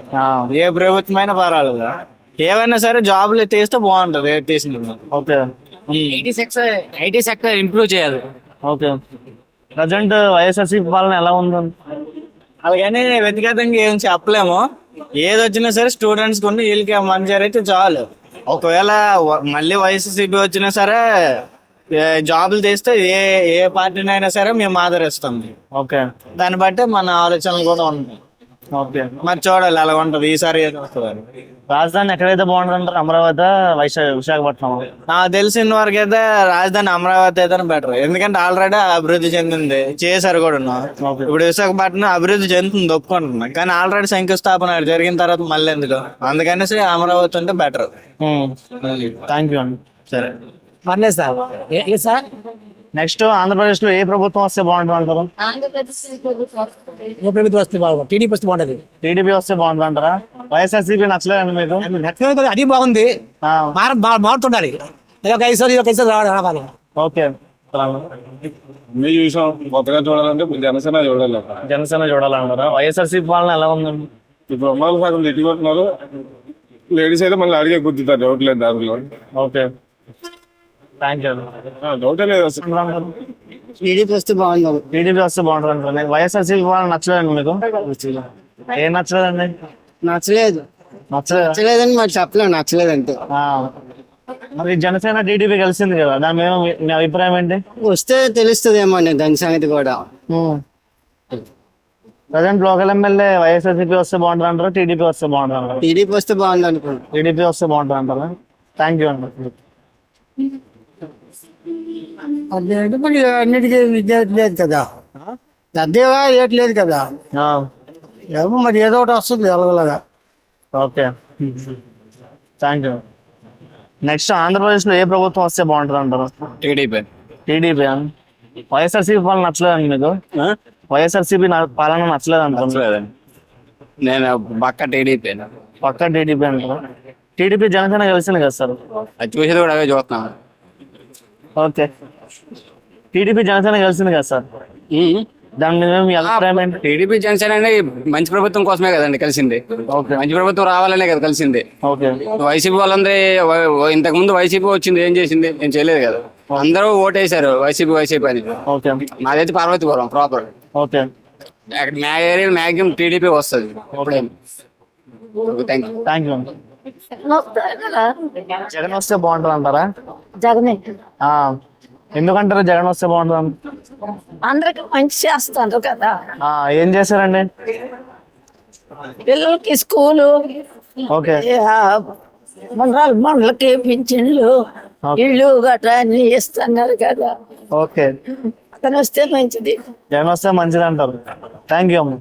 ఏ ప్రభుత్వం అయినా పర్వాలేదు, ఏవైనా సరే జాబులు తీస్తే బాగుంటది. ఓకే. ఐటీ సెక్టర్ ఇంప్రూవ్ చేయాలి. ఓకే. ప్రజెంట్ వైఎస్ఆర్సీపీ పాలన ఎలా ఉంది? అలాగని వ్యక్తిగతంగా ఏం చెప్పలేము. ఏది వచ్చినా సరే స్టూడెంట్స్ కొన్ని వీళ్ళకి మంచి జరిగితే చాలు. ఒకవేళ మళ్ళీ వైఎస్ఆర్సీపీ వచ్చినా సరే జాబులు తీస్తే ఏ పార్టీనైనా సరే మేము ఆదరిస్తాం. ఓకే. దాన్ని బట్టి మన ఆలోచనలు కూడా ఉంటాయి. ఓకే. మరి చూడాలి అలా ఉంటది ఈసారి ఏది వస్తుంది. రాజధాని ఎక్కడైతే బాగుంటుంది అంటారు? అమరావతి, విశాఖపట్నం? నాకు తెలిసిన వరకు అయితే రాజధాని అమరావతి అయితేనే బెటర్. ఎందుకంటే ఆల్రెడీ అభివృద్ధి చెందింది, చేశారు కూడా. ఇప్పుడు విశాఖపట్నం అభివృద్ధి చెందుతుంది ఒప్పుకుంటున్నా, కానీ ఆల్రెడీ శంకుస్థాపన జరిగిన తర్వాత మళ్ళీ ఎందుకు, అందుకనేసి అమరావతి ఉంటే బెటర్. థ్యాంక్ యూ అండి. సరే, పర్లేదు సార్. ఏ సార్ నెక్స్ట్ ఆంధ్రప్రదేశ్ లో ఏ ప్రభుత్వం వస్తే బాగుంటుంది అంటారు? ఏ ప్రభుత్వం వస్తే బాగుంది? టీడీపీ వస్తే బాగుంటది. టీడీపీ వస్తే బాగుంటుంది అంటారా? వైఎస్ఆర్సీపీ నచ్చలేదండి మీకు? నచ్చలేదు, అది బాగుంది. మారుతుండాలి. ఒక 5 సార్లు రావాలి. ఓకే. అన్ని చూసాం, కొత్తగా చూడాలంటే జనసేన చూడాలి. జనసేన చూడాలంటారా? వైఎస్ఆర్సీపీ పాలన ఎలా ఉందండి? ఇప్పుడు అమ్మాయిలు సగం తిట్టుకుంటున్నారు, లేడీస్ అయితే మళ్ళీ అడిగే గుర్తుతారు, డౌట్ లేదు దాంట్లో. Okay, thank you. డౌటే లేదు అసలు. టీడీపీ వస్తే బాగుంది. టీడీపీ వస్తే బాగుంటుంది అంటారు. వైఎస్ఆర్సీపీ పాలన నచ్చలేదండి మీకు? ఏం నచ్చలేదండి? నచ్చలేదు. నచ్చలేదని మరి చెప్పలేము, నచ్చలేదంటే. ఆ, మరి జనసేన టీడీపీ కలిసింది కదా, దాని మీద మీ అభిప్రాయం ఏంటి? వస్తే తెలుస్తుందేమో దాని సంగతి కూడా. ప్రజెంట్ లోకల్ ఎమ్మెల్యే వైఎస్ఆర్సీపీ వస్తే బాగుంటుంది అంటారా? టీడీపీ వస్తే బాగుంటుంది అంటారా? టీడీపీ వస్తే బాగుంది అనుకుంటా. టీడీపీ వస్తే బాగుంటుంది అంటారా? థ్యాంక్ యూ అండి. అదేంటి మరి అన్నిటికీ విద్యార్థి లేదు కదా, పెద్దగా ఏటి లేదు కదా, ఏమో మరి ఏదో ఒకటి వస్తుంది ఎలాగలాగా. Okay, thank you. Next Andhra Pradesh లో ఏ ప్రభుత్వం వస్తే బాగుంటుంది అంటారు? టీడీపీ. టీడీపీ. వైఎస్ఆర్సీపీ పాలన నచ్చలేదండి మీకు? వైఎస్ఆర్సీపీ పాలన నచ్చలేదు అంటారు? నేను పక్క టీడీపీ. పక్కా టీడీపీ అంటారు. టీడీపీ జనసేన కలిసింది కదా సార్? అది చూసేది కూడా అవే చూస్తున్నాను. ఓకే, టీడీపీ జనసేన కలిసింది కదా సార్, దాని మీద మీ అభిప్రాయం ఏంటి? టీడీపీ జనసేన అంటే మంచి ప్రభుత్వం కోసమే కదండి కలిసింది. ఓకే. మంచి ప్రభుత్వం రావాలనే కదా కలిసింది. ఓకే. వైసీపీ వాళ్ళందరూ ఇంతకు ముందు వైసీపీ వచ్చింది, ఏం చేసింది? ఏం చేయలేదు కదా. అందరూ ఓటేశారు వైసీపీ అని. ఓకే. మాదైతే పార్వతీపురం ప్రాపర్. ఓకే. మా ఏరియా మ్యాక్సిమం టీడీపీ వస్తుంది. Thank you. జగన్ వస్తే బాగుంటుంది అంటారా? జగనే ఆ, ఎందుకంటారు జగన్ వస్తే బాగుంటుంది? అందరికి మంచి చేస్తారు కదా, ఏం చేశారండి? పిల్లలకి స్కూలు, ఓకే. మండలకి పింఛన్లు, ఇల్లు గట్రా అన్ని ఇస్తున్నారు కదా. ఓకే, అతను వస్తే మంచిది. జగన్ వస్తే మంచిది అంటారు. థ్యాంక్ యూ అమ్మ.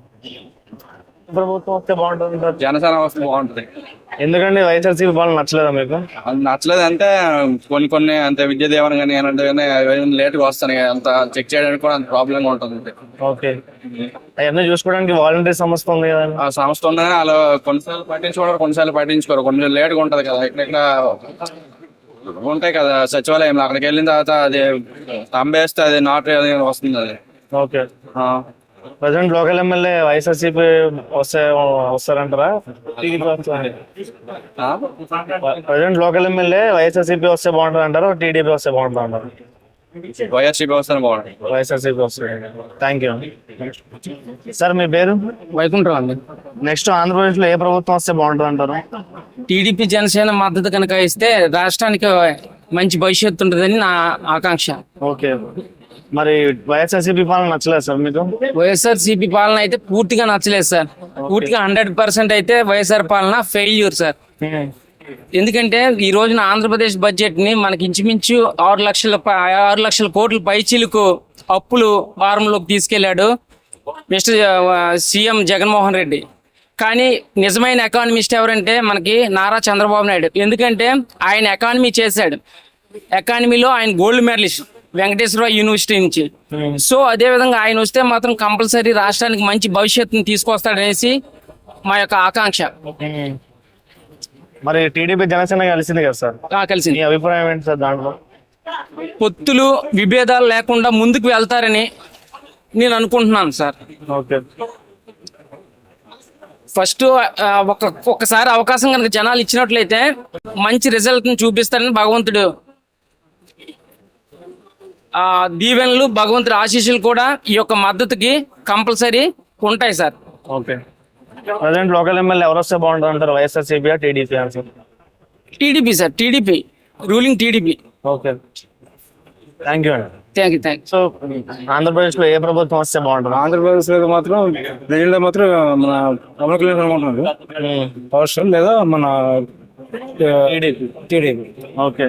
ప్రభుత్వం వస్తే బాగుంటుంది అంటారు. జనసేన వస్తే బాగుంటుంది. ఎందుకండి వైఎస్ఆర్సీపీ పాలన నచ్చలేదా మీకు? అది నచ్చలేదు అంటే కొన్ని అంత విద్యా దేవన కానీ లేట్గా వస్తాను, అంత చెక్ చేయడానికి కూడా అంత ప్రాబ్లంగా ఉంటుంది. ఓకే, అవన్నీ చూసుకోవడానికి వాలంటీర్ సంస్థ ఉంది కదా? ఆ సంస్థ ఉందని అలా కొన్నిసార్లు పట్టించుకోవడం, కొన్నిసార్లు పట్టించుకోరు, కొంచెం లేట్గా ఉంటది కదా. ఇక్కడ ఉంటాయి కదా సచివాలయంలో, అక్కడికి వెళ్ళిన తర్వాత అది తంబేస్తే అది నాట్ వస్తుంది అది. Okay. Present local MLA YSRCP వస్తారంటారా? టీడీపీ వస్తుంది. ప్రజెంట్ లోకల్ ఎమ్మెల్యే వైఎస్ఆర్సీపీ వస్తే బాగుంటుంది అంటారు? టీడీపీ వస్తే బాగుంటుంది అంటారు? వైఎస్ఆర్సీపీ వస్తే బాగుంటుంది. వైఎస్ఆర్సీపీ వస్తుంది. Thank you. సార్ మీ పేరు? వైకుంఠరావు అండి. నెక్స్ట్ ఆంధ్రప్రదేశ్ లో ఏ ప్రభుత్వం వస్తే బాగుంటుంది అంటారు? టీడీపీ జనసేన మద్దతు కనుక ఇస్తే రాష్ట్రానికి మంచి భవిష్యత్తు ఉంటుందని నా ఆకాంక్ష. ఓకే, మరి వైఎస్ఆర్సీపీ పాలన నచ్చలేదు సార్ మీకు? వైఎస్ఆర్సీపీ పాలన అయితే పూర్తిగా నచ్చలేదు సార్. పూర్తిగా 100% అయితే వైఎస్ఆర్ పాలన ఫెయిల్యూర్ సార్. ఎందుకంటే ఈ రోజున ఆంధ్రప్రదేశ్ బడ్జెట్ ని మనకి ఇంచుమించు 6 లక్షల కోట్ల పైచీలకు అప్పులు వారంలోకి తీసుకెళ్లాడు మిస్టర్ సీఎం జగన్మోహన్ రెడ్డి. కానీ నిజమైన ఎకానమిస్ట్ ఎవరంటే మనకి నారా చంద్రబాబు నాయుడు. ఎందుకంటే ఆయన ఎకానమీ చేశాడు. ఎకానమీలో ఆయన గోల్డ్ మెడలిస్ట్ వెంకటేశ్వర యూనివర్సిటీ నుంచి. సో అదే విధంగా ఆయన వస్తే మాత్రం కంపల్సరీ రాష్ట్రానికి మంచి భవిష్యత్తుని తీసుకొస్తాడనేసి మా యొక్క ఆకాంక్ష. మరి టీడీపీ జనసేన కలిసింది కదా సార్, కలిసింది. మీ అభిప్రాయం ఏంటి సార్ దాంట్లో? పొత్తులు విభేదాలు లేకుండా ముందుకు వెళ్తారని నేను అనుకుంటున్నాను సార్. ఓకే. ఫస్ట్ ఒక్కసారి అవకాశం కనుక జనాలు ఇచ్చినట్లయితే మంచి రిజల్ట్ ని చూపిస్తారని భగవంతుడు దీవెనలు, భగవంతుడి ఆశీస్సులు కూడా ఈ యొక్క మద్దతుకి కంపల్సరీ ఉంటాయి sir. Okay. Present local MLA ఎవరు వస్తే బాగుంటుంది అంటారు? YSRCP, TDP? TDP sir. TDP ruling TDP. Okay, thank you అండి. Thank you thank so Andhra Pradesh లో ఏ ప్రభుత్వం వస్తే బాగుంటుంది? ఆంధ్రప్రదేశ్ లో మాత్రం ప్రజల్లో మాత్రం మన పవన్ కళ్యాణ్ ఉంటుంది పవర్ లేదా మన టీడీపీ. ఓకే,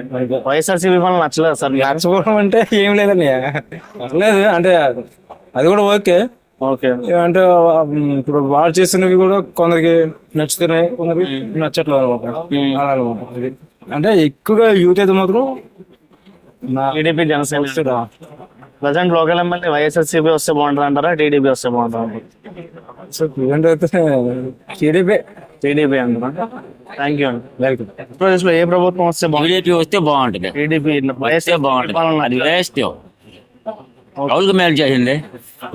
వైఎస్ఆర్సీపీ వల్ల నచ్చలేదు సార్. నచ్చకపోవడం అంటే ఏం లేదండి, లేదు అంటే అది కూడా ఓకే. ఓకే, అంటే ఇప్పుడు వాళ్ళు చేసినవి కూడా కొందరికి నచ్చుతున్నాయి, కొందరికి నచ్చట్లేదు అనమాట. అలా అనమాట. ఇది అంటే ఎక్కువగా యూత్ అయితే మాత్రం TDP Janasena. Present local MLA YSRCP వస్తే బాగుంటుంది అంటారా, టీడీపీ వస్తే బాగుంటుంది? సో ప్రజెంట్ అయితే టీడీపీ అంటారా? థ్యాంక్ యూ అండి. వెల్కమ్. ఆంధ్రప్రదేశ్ లో ఏ ప్రభుత్వం వస్తే బాగుంటుంది? టీడీపీ వస్తే బాగుంటుంది. టీడీపీ వస్తే బాగుంటుంది. అది వేస్ట్. ఎవరికి మేలు చేసింది?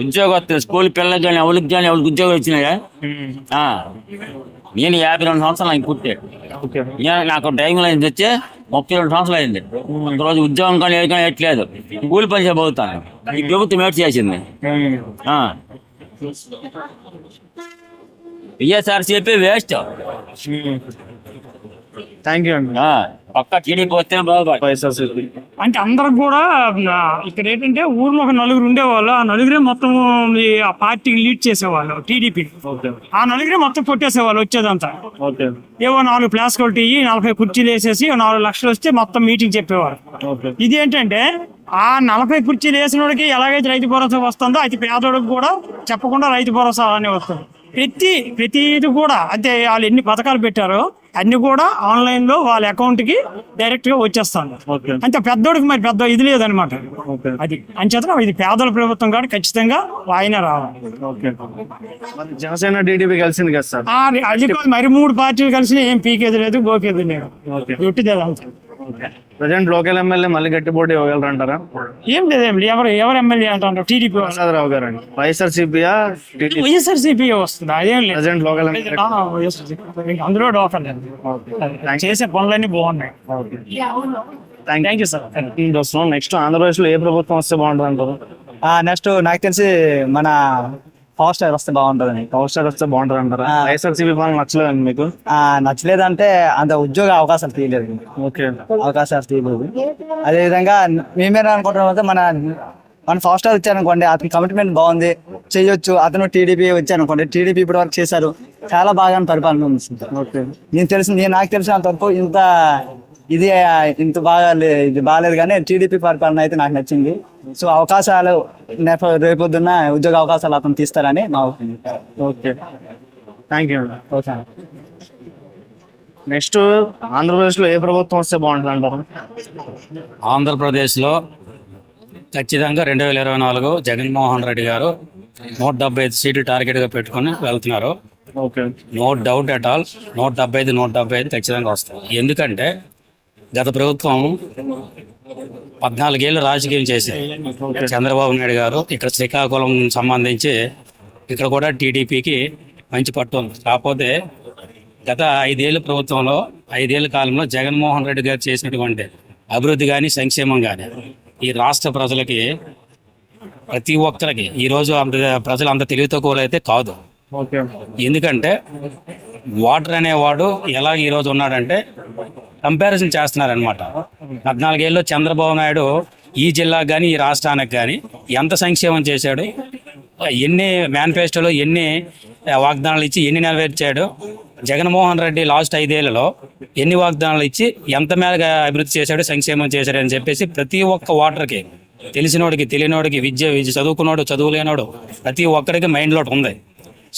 ఉద్యోగస్తులు స్కూల్ పిల్లలకి కానీ ఎవరికి కానీ ఎవరికి ఉద్యోగాలు వచ్చినాయా? నేను 52 సంవత్సరాలు ఆయన పుట్టే. నాకు డ్రైవింగ్ లైసెన్స్ వచ్చి 32 సంవత్సరాలు అయింది. రోజు ఉద్యోగం కానీ ఏది కానీ ఎట్లేదు. కూలి పని చేయబోతాను. ఈ ప్రభుత్వం ఏడు చేసింది. వైఎస్ఆర్సీపీ వేస్ట్. థ్యాంక్ యూ అండి. పక్క టీడీపీ వస్తే బాగుపడు. వైఎస్ఆర్సీపీ అంటే అందరికి కూడా ఇక్కడ ఏంటంటే ఊర్లో ఒక నలుగురు ఉండేవాళ్ళు. ఆ నలుగురే మొత్తం ఆ పార్టీకి లీడ్ చేసేవాళ్ళు టీడీపీ. ఆ నలుగురే మొత్తం కొట్టేసేవాళ్ళు వచ్చేదంతా. ఓకే, ఏవో 4 ప్లాస్కొట్టి 40 కుర్చీలు వేసేసి 4 లక్షలు వస్తే మొత్తం మీటింగ్ చెప్పేవారు. ఇది ఏంటంటే ఆ 40 కుర్చీలు వేసిన వాడికి ఎలాగైతే రైతు భరోసా వస్తుందో అది పేదోడికి కూడా చెప్పకుండా రైతు భరోసా అలానే వస్తుంది. ప్రతిది కూడా అంతే. వాళ్ళు ఎన్ని పథకాలు పెట్టారో అన్ని కూడా ఆన్లైన్ లో వాళ్ళ అకౌంట్ కి డైరెక్ట్ గా వచ్చేస్తాను. అంతే, పెద్దోడికి మరి పెద్ద ఇది లేదనమాట. అది అంచేత ఇది పేదల ప్రభుత్వం కాబట్టి ఖచ్చితంగా ఆయన రావాలి. జనసేన టీడీపీ కలిసింది కదా సార్? అది మరి 3 పార్టీలు కలిసి ఏం పీకేది లేదు, గోకేది లేదు. ఒట్టిదే అంతే. ప్రజెంట్ లోకల్ ఎమ్మెల్యే మళ్ళీ గట్టి పోటీ ఇవ్వగలరు అంటారా? ఏం లేదు. ఎవరు ఎమ్మెల్యే అంటారు? టీడీపీ ప్రసాదరావు గారు అండి. వైఎస్ఆర్సీపీయా టీడీపీ? వైఎస్ఆర్సీపీ వస్తుంది. అదేం లేదు. ప్రజెంట్ లోకల్ అందులో డోకర్ లేదు. చేసే పనులన్నీ బాగున్నాయి. Thank you sir. Next Andhra Pradesh లో ఏ ప్రభుత్వం వస్తే బాగుంటుంది అంటారు? నెక్స్ట్ నాకు తెలిసి మన పవర్ స్టార్ వస్తే బాగుంటుంది. పవర్ స్టార్ వస్తే బాగుంటుంది అంటారా? వైఎస్ఆర్సీపీ పాలన నచ్చలేదండి మీకు? నచ్చలేదంటే అంత ఉద్యోగ అవకాశాలు తీయలేదు. ఓకే, అవకాశాలు తీయలేదు. అదే విధంగా మేమేనా అనుకుంటున్నాం, మన పవర్ స్టార్ వచ్చారనుకోండి, అతని కమిట్మెంట్ బాగుంది, చేయొచ్చు. అతను టీడీపీ వచ్చారనుకోండి, టీడీపీ ఇప్పటి వరకు చేశారు, చాలా బాగా పరిపాలన ఉంది. నాకు తెలిసినంత వరకు ఇంత బాగా ఇది బాగాలేదు, కానీ టీడీపీ పరిపాలన అయితే నాకు నచ్చింది. సో అవకాశాలు రేపొద్దున్న ఉద్యోగ అవకాశాలు అతను తీస్తారని మా opinion. Okay, thank you. Okay. Next Andhra Pradesh లో ఏ ప్రభుత్వం వస్తే బాగుంటుంది అంటారు? ఆంధ్రప్రదేశ్లో ఖచ్చితంగా 2024 జగన్మోహన్ రెడ్డి గారు 175 సీట్లు టార్గెట్గా పెట్టుకొని వెళ్తున్నారు. Okay, no doubt at all. 175 ఖచ్చితంగా వస్తాయి. ఎందుకంటే గత ప్రభుత్వం 14 ఏళ్ళు రాజకీయం చేసింది. చంద్రబాబు నాయుడు గారు ఇక్కడ శ్రీకాకుళం సంబంధించి ఇక్కడ కూడా టీడీపీకి మంచి పట్టు ఉంది. కాకపోతే గత 5 ఏళ్ళ ప్రభుత్వంలో 5 ఏళ్ళ కాలంలో జగన్మోహన్ రెడ్డి గారు చేసినటువంటి అభివృద్ధి కానీ సంక్షేమం కానీ ఈ రాష్ట్ర ప్రజలకి ప్రతి ఒక్కరికి ఈరోజు ప్రజలు అంత తెలివి తక్కువలు అయితే కాదు. ఎందుకంటే వాటర్ అనేవాడు ఎలా ఈరోజు ఉన్నాడంటే కంపారిజన్ చేస్తున్నారనమాట. 14 ఏళ్ళలో చంద్రబాబు నాయుడు ఈ జిల్లాకు కానీ ఈ రాష్ట్రానికి కానీ ఎంత సంక్షేమం చేశాడు, ఎన్ని మేనిఫెస్టోలో ఎన్ని వాగ్దానాలు ఇచ్చి ఎన్ని నెరవేర్చాడు, జగన్మోహన్ రెడ్డి లాస్ట్ 5 ఏళ్లలో ఎన్ని వాగ్దానాలు ఇచ్చి ఎంత మేరగా అభివృద్ధి చేశాడు, సంక్షేమం చేశాడు అని చెప్పేసి ప్రతి ఒక్క ఓటర్కి, తెలిసినోడికి తెలియనోడికి, విద్య చదువుకున్నోడు చదువులేనోడు ప్రతి ఒక్కరికి మైండ్లో ఉంది.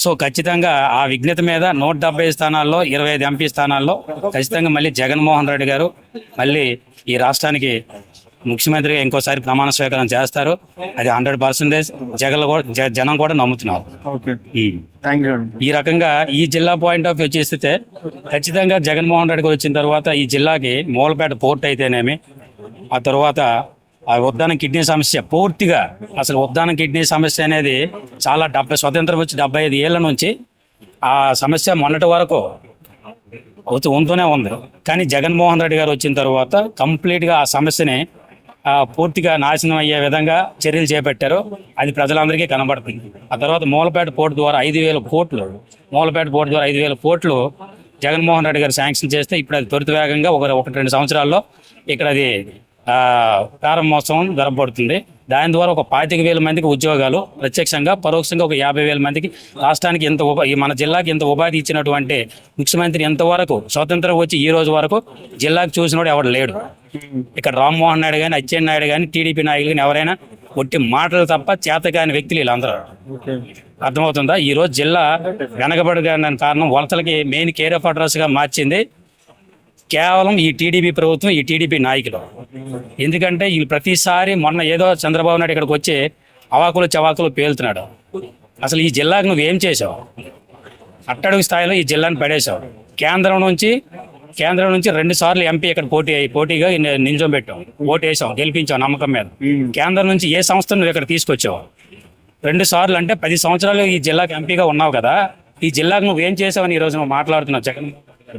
సో ఖచ్చితంగా ఆ విజ్ఞత మీద 170 స్థానాల్లో 25 ఎంపీ స్థానాల్లో ఖచ్చితంగా మళ్ళీ జగన్మోహన్ రెడ్డి గారు మళ్ళీ ఈ రాష్ట్రానికి ముఖ్యమంత్రిగా ఇంకోసారి ప్రమాణ స్వీకారం చేస్తారు. అది 100% జనం కూడా నమ్ముతున్నారు. ఈ రకంగా ఈ జిల్లా పాయింట్ ఆఫ్ వ్యూ చేస్తే ఖచ్చితంగా జగన్మోహన్ రెడ్డి గారు వచ్చిన తర్వాత ఈ జిల్లాకి మూలపేట పోర్ట్ అయితేనేమి, ఆ తర్వాత ఆ ఉద్దానం కిడ్నీ సమస్య పూర్తిగా, అసలు ఉద్దానం కిడ్నీ సమస్య అనేది చాలా స్వతంత్రం వచ్చి 75 ఏళ్ల నుంచి ఆ సమస్య మొన్నటి వరకు ఉంటూనే ఉంది. కానీ జగన్మోహన్ రెడ్డి గారు వచ్చిన తర్వాత కంప్లీట్గా ఆ సమస్యని పూర్తిగా నాశనం అయ్యే విధంగా చర్యలు చేపట్టారు. అది ప్రజలందరికీ కనబడుతుంది. ఆ తర్వాత మూలపేట పోర్టు ద్వారా 5,000 కోట్లు, మూలపేట పోర్టు ద్వారా 5,000 కోట్లు జగన్మోహన్ రెడ్డి గారు శాంక్షన్ చేస్తే ఇప్పుడు అది త్వరితవేగంగా 1-2 సంవత్సరాల్లో ఇక్కడ అది ప్రారంభోత్సవం జరపబడుతుంది. దాని ద్వారా ఒక 25,000 మందికి ఉద్యోగాలు, ప్రత్యక్షంగా పరోక్షంగా ఒక 50,000 మందికి రాష్ట్రానికి ఈ మన జిల్లాకి ఇంత ఉపాధి ఇచ్చినటువంటి ముఖ్యమంత్రి ఎంతవరకు స్వతంత్రం వచ్చి ఈ రోజు వరకు జిల్లాకు చూసినోడు ఎవడు లేడు. ఇక్కడ రామ్మోహన్ నాయుడు కానీ, అచ్చెన్నాయుడు కానీ, టీడీపీ నాయకులు కానీ ఎవరైనా ఒట్టి మాటలు తప్ప చేతకాని వ్యక్తులు వీళ్ళందరూ. అర్థమవుతుందా? ఈ రోజు జిల్లా వెనకబడడానికి కారణం వలసలకి మెయిన్ కేర్ ఆఫ్ అడ్రస్గా మార్చింది కేవలం ఈ టీడీపీ ప్రభుత్వం, ఈ టీడీపీ నాయకులు. ఎందుకంటే వీళ్ళు ప్రతిసారి మొన్న ఏదో చంద్రబాబు నాయుడు ఇక్కడికి వచ్చి అవాకులు చవాకులు పేలుతున్నాడు. అసలు ఈ జిల్లాకు నువ్వేం చేసావు? అట్టడుగు స్థాయిలో ఈ జిల్లాను పడేశావు. కేంద్రం నుంచి 2 సార్లు ఎంపీ ఇక్కడ పోటీగా నిల్చోబెట్టాం, ఓటు వేసాం, గెలిపించాం నమ్మకం మీద. కేంద్రం నుంచి ఏ సంస్థను నువ్వు ఇక్కడ తీసుకొచ్చావు? 2 సార్లు అంటే 10 సంవత్సరాలు ఈ జిల్లాకు ఎంపీగా ఉన్నావు కదా. ఈ జిల్లాకు నువ్వేం చేసావని ఈరోజు నువ్వు మాట్లాడుతున్నావు జగన్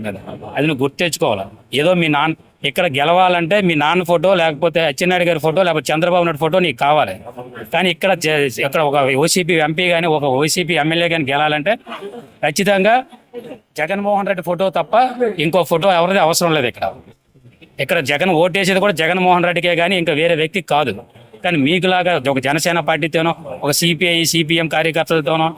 మీద. అది నువ్వు గుర్తు తెచ్చుకోవాలి. ఏదో మీ నాన్న ఇక్కడ గెలవాలంటే మీ నాన్న ఫోటో, లేకపోతే అచ్చెన్నాయుడు గారి ఫోటో, లేకపోతే చంద్రబాబు నాయుడు ఫోటో నీకు కావాలి. కానీ ఇక్కడ ఒక వైసీపీ ఎంపీ కానీ, ఒక వైసీపీ ఎమ్మెల్యే కానీ గెలాలంటే ఖచ్చితంగా జగన్మోహన్ రెడ్డి ఫోటో తప్ప ఇంకో ఫోటో ఎవరిది అవసరం లేదు. ఇక్కడ జగన్ ఓటేసేది కూడా జగన్మోహన్ రెడ్డికే కానీ ఇంకా వేరే వ్యక్తికి కాదు. కానీ మీకులాగా ఒక జనసేన పార్టీతోనో, ఒక సిపిఐ సిపిఎం కార్యకర్తలతోనో,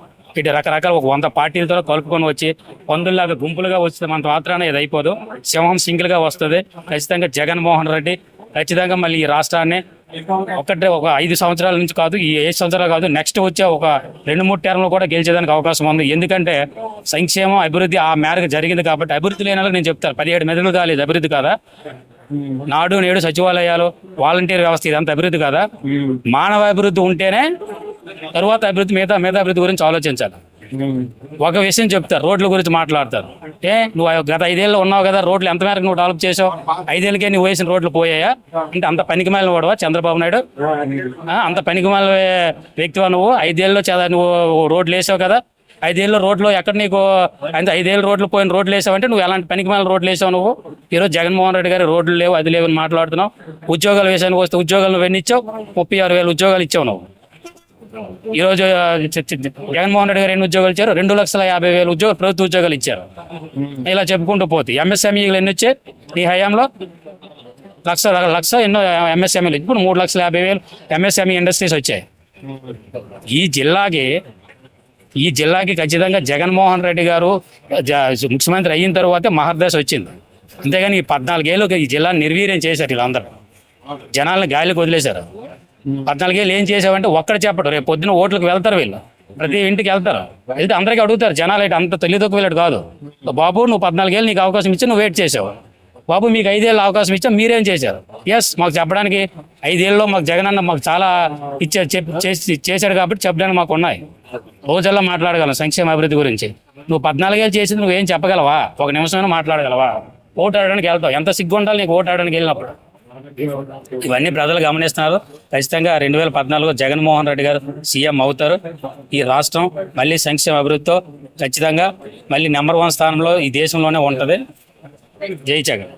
ఇటు రకరకాల ఒక 100 పార్టీలతో కలుపుకొని వచ్చి పందుల్లాగా గుంపులుగా వస్తే మన మాత్రాన ఇది అయిపోదు. సింహం సింగిల్గా వస్తుంది. ఖచ్చితంగా జగన్మోహన్ రెడ్డి ఖచ్చితంగా మళ్ళీ ఈ రాష్ట్రాన్ని ఒక 5 సంవత్సరాల నుంచి కాదు, ఈ 7 సంవత్సరాలు కాదు, నెక్స్ట్ వచ్చే ఒక 2-3 టర్మ్లు కూడా గెలిచేదానికి అవకాశం ఉంది. ఎందుకంటే సంక్షేమం అభివృద్ధి ఆ మేరకు జరిగింది కాబట్టి. అభివృద్ధి లేని నేను చెప్తాను, 17 మెదడులు కాలేదు అభివృద్ధి కాదా? నాడు నేడు సచివాలయాలు, వాలంటీర్ వ్యవస్థ, ఇదంతా అభివృద్ధి కాదా? మానవ అభివృద్ధి ఉంటేనే తరువాత అభివృద్ధి, మిగతా అభివృద్ధి గురించి ఆలోచించాలి. ఒక విషయం చెప్తారు, రోడ్ల గురించి మాట్లాడతారు. నువ్వు గత 5 ఏళ్ళు ఉన్నావు కదా, రోడ్లు ఎంత మేరకు నువ్వు డెవలప్ చేసావు? 5 ఏళ్ళకే నువ్వు వేసిన రోడ్లు పోయాయా? అంటే అంత పనికిమాలిన వాడవా చంద్రబాబు నాయుడు? అంత పనికిమాలిన వ్యక్తివా నువ్వు? 5 ఏళ్ళలో నువ్వు రోడ్లు వేసావు కదా. 5 ఏళ్ళ రోడ్లు ఎక్కడ నీకు? అంటే 5 ఏళ్ళ రోడ్లు పోయిన రోడ్లు వేసావంటే నువ్వు ఎలాంటి పనికిమాలిన రోడ్లు వేసావు నువ్వు? ఈరోజు జగన్మోహన్ రెడ్డి గారు రోడ్లు లేవు, అది లేవు అని మాట్లాడుతున్నావు. ఉద్యోగాలు వేసానికి వస్తే ఉద్యోగాలు నువ్వు ఎన్ని ఇచ్చావు? 36,000 ఉద్యోగాలు ఇచ్చావు నువ్వు. ఈరోజు జగన్మోహన్ రెడ్డి గారు ఎన్ని ఉద్యోగాలు ఇచ్చారు? 2,50,000 ఉద్యోగాలు, ప్రభుత్వ ఉద్యోగాలు ఇచ్చారు. ఇలా చెప్పుకుంటూ పోతే ఎంఎస్ఎంఈలు ఎన్ని వచ్చాయి నీ హయాంలో? లక్ష ఎన్నో ఎంఎస్ఎంఈలు. ఇప్పుడు 3,50,000 ఎంఎస్ఎంఈ ఇండస్ట్రీస్ వచ్చాయి. ఈ జిల్లాకి ఖచ్చితంగా జగన్మోహన్ రెడ్డి గారు ముఖ్యమంత్రి అయిన తర్వాతే మహర్దశ వచ్చింది. అంతేగాని ఈ 14 ఏళ్ళు ఈ జిల్లాను నిర్వీర్యం చేశారు వీళ్ళందరూ. జనాలను గాలికి వదిలేశారు. 14 ఏళ్ళు ఏం చేసావంటే ఒక్కడ చెప్పడు. రేపు పొద్దున ఓట్లకు వెళ్తారు వీళ్ళు, ప్రతి ఇంటికి వెళ్తారు. వెళ్తే అందరికీ అడుగుతారు జనాలు, అయితే అంత తెలియదొక్క వెళ్ళాడు కాదు. బాబు నువ్వు 14 ఏళ్ళు నీకు అవకాశం ఇచ్చి నువ్వు వెయిట్ చేసావు. బాబు మీకు 5 ఏళ్ళు అవకాశం ఇచ్చా, మీరేం చేశారు? మాకు చెప్పడానికి 5 ఏళ్ళలో మాకు జగన్ అన్న మాకు చాలా చేశాడు కాబట్టి చెప్పడానికి మాకు ఉన్నాయి. రోజుల్లో మాట్లాడగలం సంక్షేమ అభివృద్ధి గురించి. నువ్వు 14 ఏళ్ళు చేసింది నువ్వేం చెప్పగలవా? ఒక నిమిషమైనా మాట్లాడగలవా? ఓటు ఆడడానికి వెళ్తావు, ఎంత సిగ్గు ఉండాలి నీకు ఓటు ఆడడానికి వెళ్ళినప్పుడు? ఇవన్నీ ప్రజలు గమనిస్తున్నారు. ఖచ్చితంగా 2014 జగన్మోహన్ రెడ్డి గారు సీఎం అవుతారు. ఈ రాష్ట్రం మళ్ళీ సంక్షేమ అభివృద్ధితో ఖచ్చితంగా మళ్ళీ నెంబర్ 1 స్థానంలో ఈ దేశంలోనే ఉంటుంది. జై జగన్.